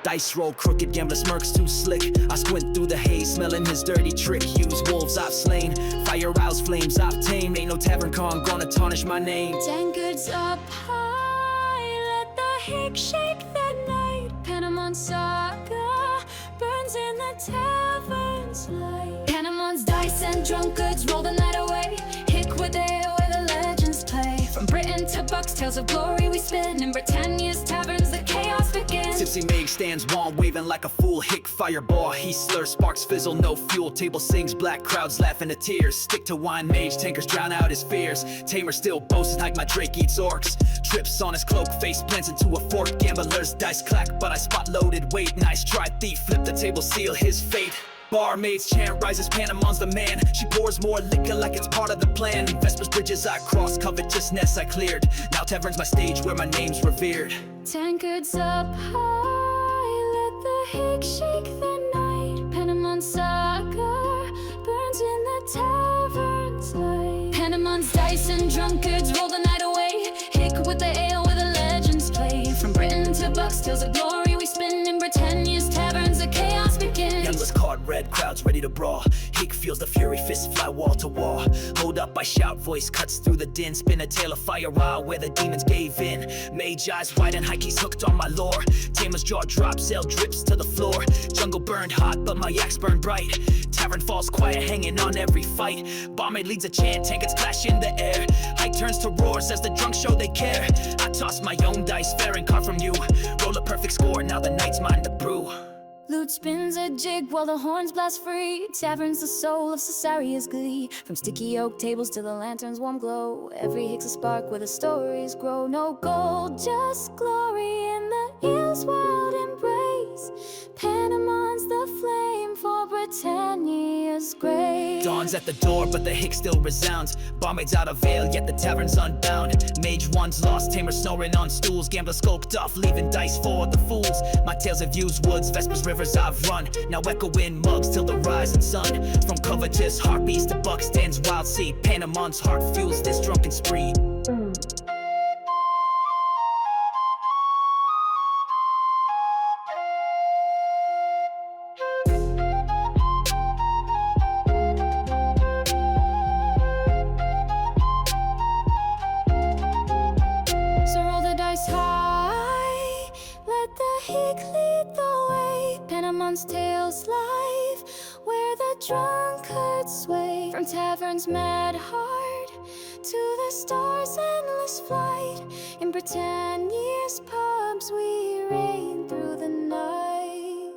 Dice roll crooked, gambler smirks too slick. I squint through the haze, smelling his dirty trick. Use wolves I've slain, Fire Isle's flames I've tamed. Ain't no tavern con gonna tarnish my name. Tankards up high, let the hick shake that night. Panamon's saga burns in the tavern's light. Panamon's dice and drunkards roll the night away. Hick with ale where the legends play. From Britain to Bucks, tales of glory we spin. In Britannia's taverns the chaos begins. Tipsy Meg stands wand waving like a fool. Hick fireball, he slurs, sparks fizzle, no fuel. Table sings, black crowds laughing to tears. Stick to wine mage, tankers drown out his fears. Tamer still boasts like my Drake eats orcs. Trips on his cloak, face blends into a fork. Gamblers dice clack, but I spot loaded weight. Nice try, thief, flip the table, seal his fate. Barmaid's chant rises, Panamon's the man. She pours more liquor like it's part of the plan. Vesper's bridges I crossed, covetousness I cleared. Now tavern's my stage where my name's revered. Tankards up high, let the hick shake the night. Panamon's saga burns in the tavern's light. Panamon's dice and drunkards roll the night away. Hick with the ale where the legends play. From Britain to Bucks, tales of glory we spin. In Britannia's taverns the chaos begins. Youngless card red, crowds ready to brawl. Hick feels the fury, fists fly wall to wall. Hold up, I shout, voice cuts through the din. Spin a tale of fire while where the demons gave in. Mage eyes wide and high keys hooked on my lore. Tamer's jaw drops, ale drips to the floor. Jungle burned hot, but my axe burned bright. Tavern falls quiet, hanging on every fight. Barmaid leads a chant, tankards clash in the air. Hike turns to roars as the drunks show they care. I toss my own dice, fair and card from you. Roll a perfect score, now the night's mine to brew. Lute spins a jig while the horns blast free. Tavern's the soul of Cesaria's glee. From sticky oak tables to the lantern's warm glow, every hick's a spark where the stories grow. No gold, just glory in the hills' wild embrace. Panamon's the flame for Britannia's grace. Dawn's at the door, but the hick still resounds. Barmaid's out of veil, yet the tavern's unbound. Mage one's lost, tamer snoring on stools. Gambler skulked off, leaving dice for the fools. My tales have used woods, Vespers, rivers I've run. Now echo in mugs till the rising sun. From covetous harpies to bucks, stands wild sea. Panamon's heart fuels this drunken spree. So roll the dice high, let the hick lead the way. Panamon's tales live, where the drunkards sway. From tavern's mad heart to the stars' endless flight. In Britannia's pubs we reign through the night.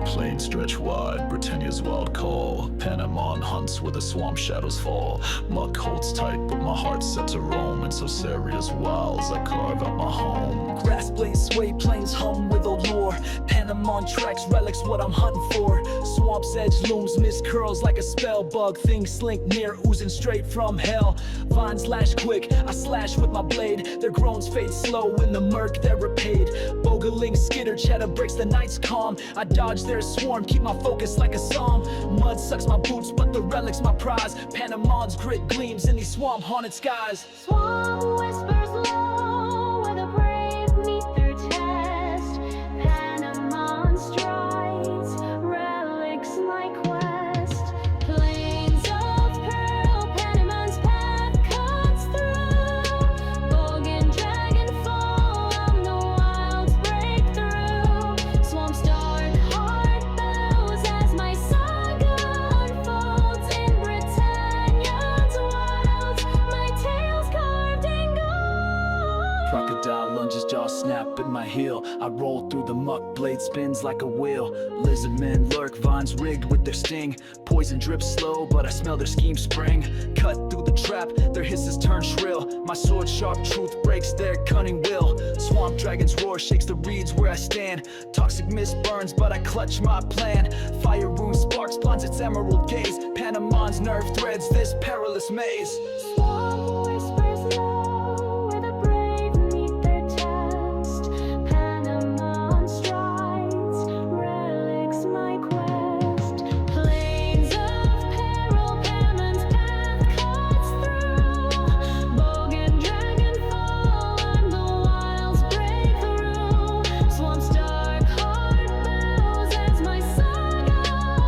Plains stretch wide, Britannia's wild call. Panamon hunts where the swamp shadows fall. Muck holds tight, but my heart's set to roam. And so Serious wilds, I carve out my home. Grass blades sway, plains hum with old lore. Panamon tracks, relics, what I'm hunting for. Swamp's edge looms, mist curls like a spell bug. Things slink near, oozing straight from hell. Vines lash quick, I slash with my blade. Their groans fade slow, in the murk they're repaid. Bogling skitter, chatter breaks the night's calm. I dodge their swarm, keep my focus like a psalm. Mud sucks my boots, but the relic's my prize. Panamon's grit gleams in these swamp haunted skies. Swamp whispers low, where the brave meet their test. Panamon strides, relics my quest. Plains of pearl, Panamon's path cuts through. Bogan dragon fall, on the wilds break through. Swamp's dark heart bows as my saga unfolds. In Britannia's wilds, my tale's carved in gold. Crocodile lunges, jaw snap at my heel. I roll through the muck, blade spins like a wheel. Lizard men lurk, vines rigged with their sting. Poison drips slow, but I smell their scheme spring. Cut through the trap, their hisses turn shrill. My sword sharp truth breaks their cunning will. Swamp dragon's roar shakes the reeds where I stand. Toxic mist burns, but I clutch my plan. Fire rune sparks, blinds its emerald gaze. Panamon's nerve threads this perilous maze. Swamp whispers low, where the brave meet their test. Panamon strides, relics my quest. Plains of peril, Panamon's path cuts through. Bogan dragon fall, and the wilds break through. Swamp's dark heart bows as my saga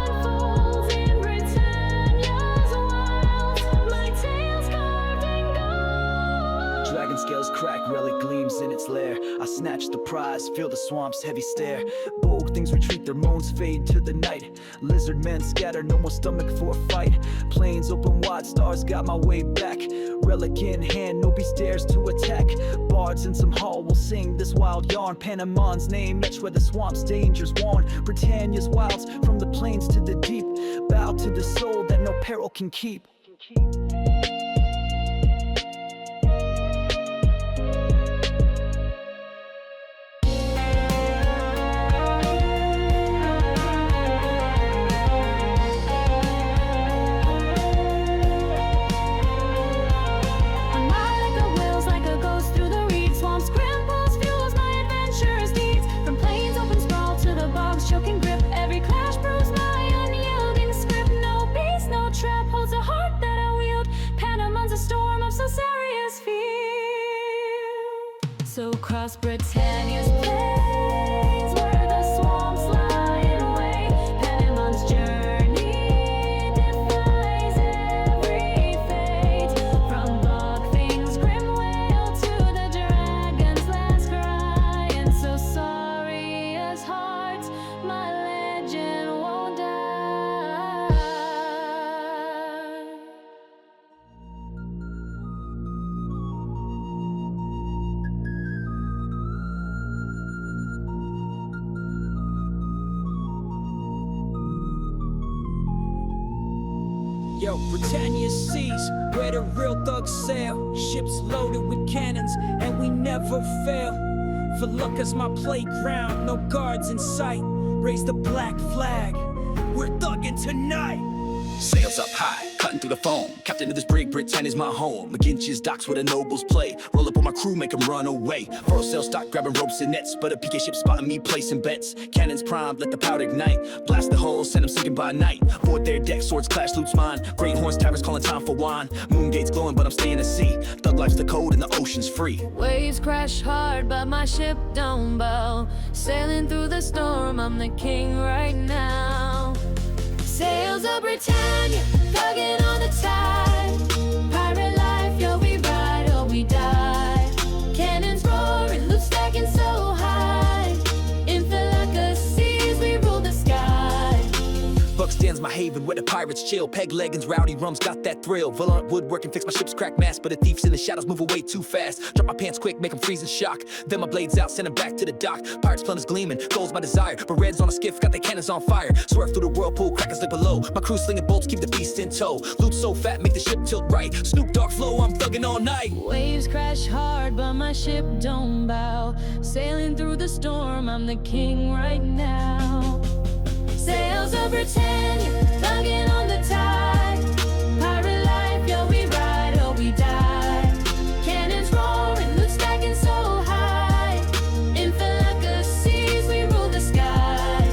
unfolds. In Britannia's wilds, my tale's carved in gold. Dragon scales crack, relic gleams in its lair. I snatch the prize, feel the swamp's heavy stare. Bold things retreat, their moans fade to the night. Lizard men scatter, no more stomach for a fight. Plains open wide, stars got my way back. Relic in hand, no beast dares to attack. Bards in some hall will sing this wild yarn. Panamon's name etched where the swamp's dangers warn. Britannia's wilds, from the plains to the deep. Bow to the soul that no peril can keep. Choking grip, every clash proves my unyielding script. No beast, no trap holds a heart that I wield. Panamon's a storm of Cesaria's field. So cross Britannia's plains, where the swamps lie in wait. Panamon's journey defies every fate. From Buckthing's grim wail to the dragon's last cry. And so Saria's heart, my Yo, Britannia seas, where the real thugs sail. Ships loaded with cannons, and we never fail. For luck is my playground, no guards in sight. Raise the black flag, we're thugging tonight. Sails up high, cutting through the foam. Captain of this brig, Britannia's my home. MAGENCIA's docks where the nobles play. Roll up on my crew, make them run away. Furl sail stock, grabbing ropes and nets. But a PK ship spotting me, placing bets. Cannons primed, let the powder ignite. Blast the holes, send them sinking by night. Board their deck, swords clash, loops mine. Great horns, taverns calling time for wine. Moon gates glowing, but I'm staying at sea. Thug life's the code and the ocean's free. Waves crash hard, but my ship don't bow. Sailing through the storm, I'm the king right now. Sails of Britannia, thugging on the tide. Pirate life, yo, we ride or we die. Cannons roaring, loot stacking so high. In Philacca seas, we rule the sky. BUCS stands my haven where the pirates chill. Peg leggings, rowdy rums got that thrill. Volant woodworking, fix my ship's crack mast. But the thieves in the shadows move away too fast. Drop my pants quick, make them freeze in shock. Then my blades out, send them back to the dock. Pirates' plunders gleaming, gold's my desire. But reds on a skiff, got their cannons on fire. Swerve through the whirlpool, crackers live below. My crew slinging bolts, keep the beast in tow. Loot so fat, make the ship tilt right. Snoop Dogg flow, I'm thugging all night. Waves crash hard, but my ship don't bow. Sailing through the storm, I'm the king right now. Sails of Britannia, thugging on the tide. Pirate life, yo, we ride or we die. Cannons roaring, loot stacking so high. In Philacca seas, we rule the sky.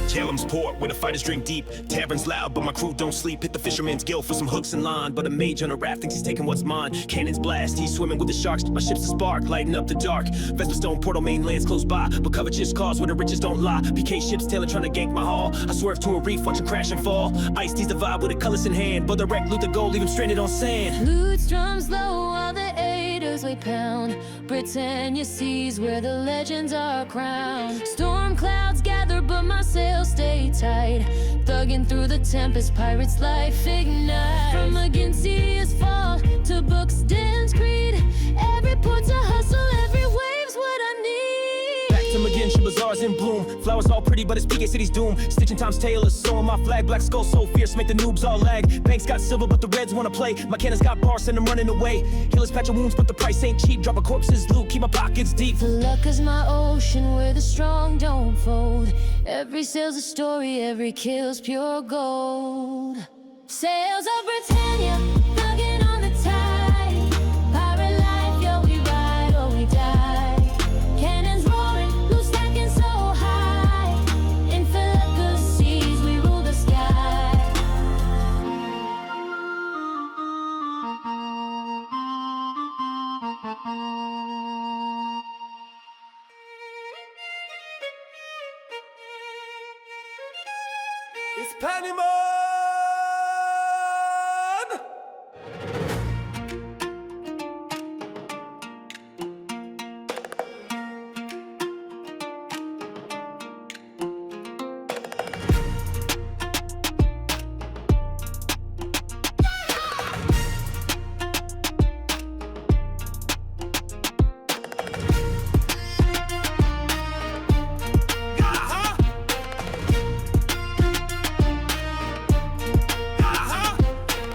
JHELOM's port, where the fighters drink deep. Taverns loud, but my crew don't sleep. Hit the fisherman's guild for some hooks and line. But a mage on a raft thinks he's taking what's mine. Cannons blast, he's swimming with the sharks. My ship's a spark, lighting up the dark. Vesper stone portal mainland's close by. But cover just cause where the riches don't lie. PK ships tailing, trying to gank my haul. I swerve to a reef, watch him crash and fall. Ice tees the vibe with a cutlass in hand. But the wreck loot the gold, leave him stranded on sand. Loot strums low while the aiders we pound. Britannia seas where the legends are crowned. Storm clouds gather, but my sails stay tight. Thugging through the tempest, pirates' life ignite. From MAGENCIA's fall to BUCS dance creed. Every port's a hustle, every wave's what I need. Back to MAGENCIA, bazaars in bloom. Flowers all pretty, but it's PK City's doom. Stitching times tailors, sewing my flag. Black skull so fierce, make the noobs all lag. Banks got silver, but the reds wanna play. My cannons got bars, send them running away. Healers patch of wounds, but the price ain't cheap. Drop a corpse's loot, keep my pockets deep. The luck is my ocean where the strong don't fold. Every sail's a story, every kill's pure gold. Sails of Britannia, thugging on the tide. Pirate life, yo, we ride or we die. Cannons roaring, loot stacking so high. In Philacca seas, we rule the sky. It's Panama!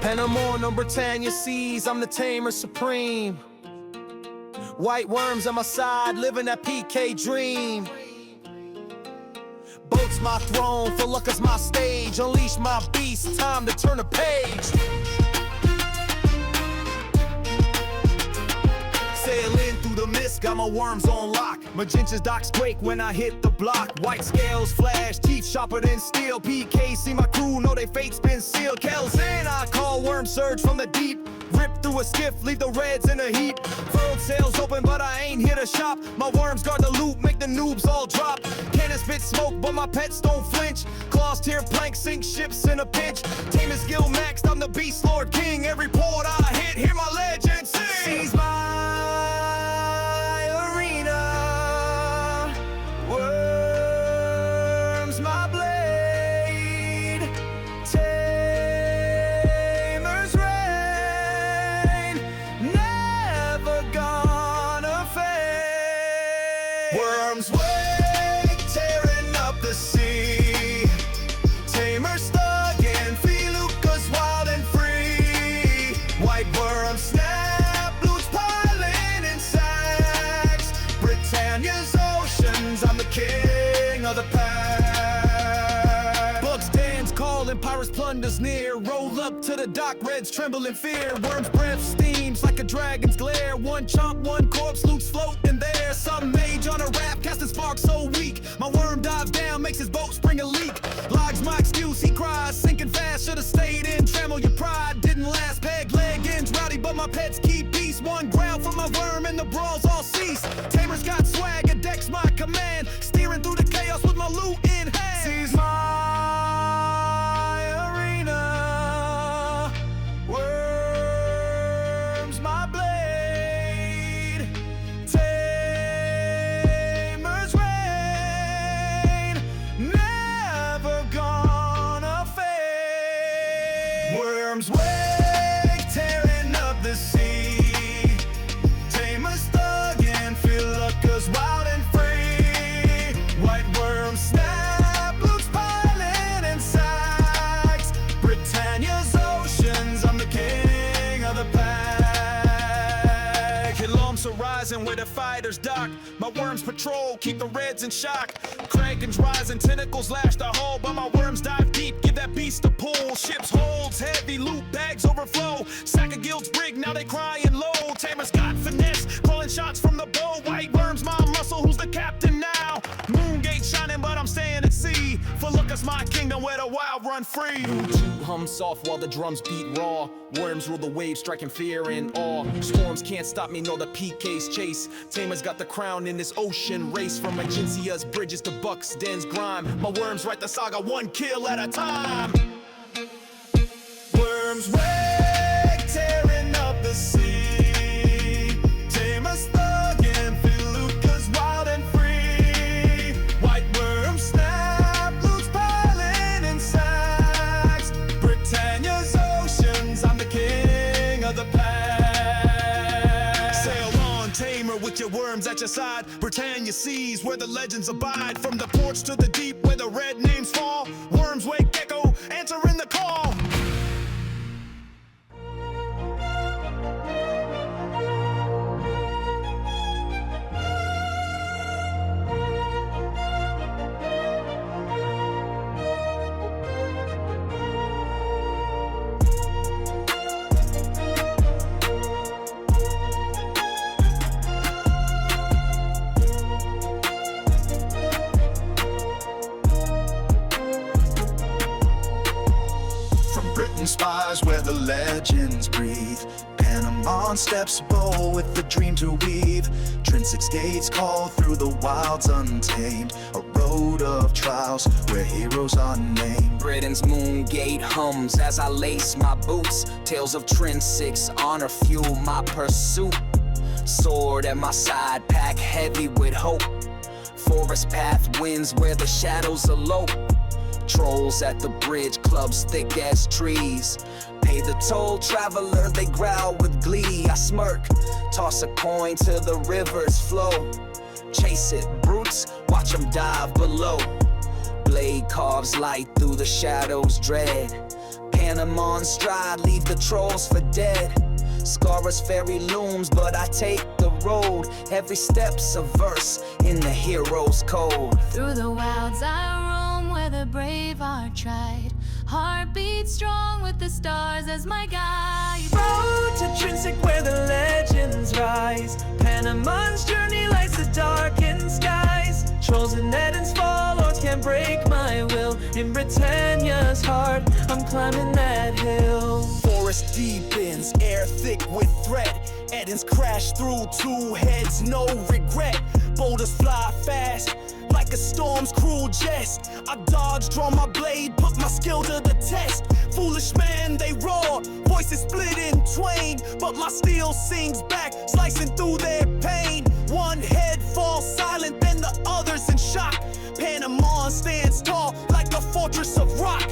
Panama on Britannia seas, I'm the tamer supreme. White worms on my side, living that PK dream. Boat's my throne, for luck is my stage. Unleash my beast, time to turn a page. Sailing through the mist, got my worms on lock. Magenta's docks break when I hit the block. White scales flash, teeth sharper than steel. PK see my crew, know they fate's been sealed. Kells in, I call worm surge from the deep. Rip through a skiff, leave the reds in a heap. Furled sails open, but I ain't here to shop. My worms guard the loot, make the noobs all drop. Cannon spit smoke, but my pets don't flinch. Claws tear planks, sink ships in a pinch. Tame is skill maxed, I'm the beast lord king. Every port I hit, hear my legend sing. Seize my arena, worms my blade. Tamer's reign, never gonna fade. Worms wake, tearing up the sea. Tamer's stuck in Feluca's wild and wonders near. Roll up to the dock, reds tremble in fear. Worm's breath steams like a dragon's glare. One chomp, one corpse, Luke's floating there. Some mage on a raft, casting sparks so weak. My worm dives down, makes his boat spring a leak. Lodge my excuse, he cries, sinking fast. Should've stayed in, trammel your pride. Didn't last, peg leg ends rowdy, but my pets keep peace. One ground for my worm and the brawls all cease. Tamer's got swag, a deck's my command. Steering through the chaos with my loot in hand. Seize my arena, worms my blade. Tamer's reign, never gonna fade. Worms wake, tearing up the sea. Tamer's thug and feel luck us wild and free. White worms snap, Luke's piling in sacks. Britannia's oceans, I'm the king of the pack. JHELOM's horizon where the fighters dock. My worms patrol, keep the reds in shock. Kraken's rising, tentacles lash the hull, but my worms dive deep, give that beast a pull. Ships holds heavy, loot bags overflow. Sack of guilds brig, now they crying low. Tamer's got finesse, calling shots from the bow. White worms my muscle, who's the captain now? Moongate shining, but I'm staying at sea. For look, it's my kingdom where the wild run free. Hum soft while the drums beat raw. Worms rule the waves, striking fear and awe. Storms can't stop me, nor the PK's chase. Tamer's got the crown in this ocean race. From Magencia's bridges to BUCS dens grime. My worms write the saga one kill at a time. Worms wake, tearing up the sea. Tamer's thug and feel Luca's wild and free. White worms snap, Luke's piling in sacks. Britannia's oceans, I'm the king of the pack. Sail on, Tamer, with your worms at your side. Britannia seas where the legends abide. From the ports to the deep where the red names fall. Worms wake, echo, answering the call. Spies where the legends breathe. Panama steps bold with the dream to weave. TRINSIC's gates call through the wilds untamed. A road of trials where heroes are named. Britain's moon gate hums as I lace my boots. Tales of TRINSIC's honor fuel my pursuit. Sword at my side, pack heavy with hope. Forest path winds where the shadows elope. Trolls at the bridge, clubs thick as trees. Pay the toll, traveler, they growl with glee. I smirk, toss a coin to the river's flow. Chase it, brutes, watch them dive below. Blade carves light through the shadows dread. Panama on stride, leave the trolls for dead. Scarra's ferry looms, but I take the road. Every step's a verse in the hero's code. Through the wilds I roam where the brave are tried. Heartbeat strong with the stars as my guide. Road to TRINSIC where the legends rise. Panamon's journey lights the darkened skies. Trolls and Edens fall, lords can't break my will. In Britannia's heart, I'm climbing that hill. Forest deepens, air thick with threat. Edens crash through two heads, no regret. Boulders fly fast, like a storm's cruel jest. I dodge, draw my blade, put my skill to the test. Foolish man, they roar, voices split in twain. But my steel sings back, slicing through their pain. One head falls silent, then the others in shock. Panama stands tall, like a fortress of rock.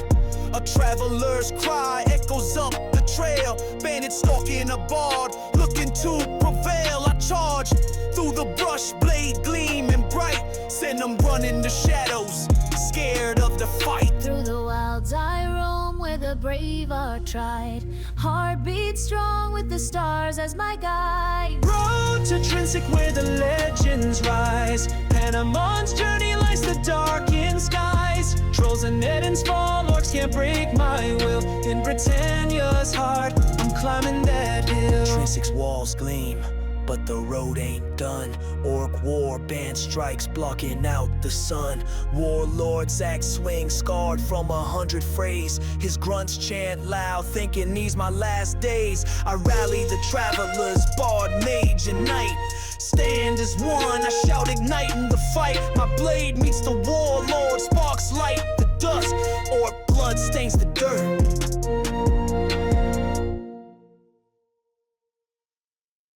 A traveler's cry echoes up the trail. Bandits stalking a bard, looking to prevail. I charge through the brush, blade gleaming bright. Send them running the shadows, scared of the fight. Through the wilds I roam where the brave are tried. Heartbeat strong with the stars as my guide. Road to TRINSIC where the legends rise. Panamon's journey lights the darkened skies. Trolls walls and Eden's fall. Orcs can't break my will. In Britannia's heart, I'm climbing that hill. Trinsic's walls gleam, but the road ain't done. Orc war band strikes blocking out the sun. Warlord's axe swing scarred from 100 frays. His grunts chant loud, thinking these my last days. I rally the travelers, bard, mage, and knight. Stand as one, I shout ignite in the fight. My blade meets the warlord, sparks light the dust, or blood stains the dirt.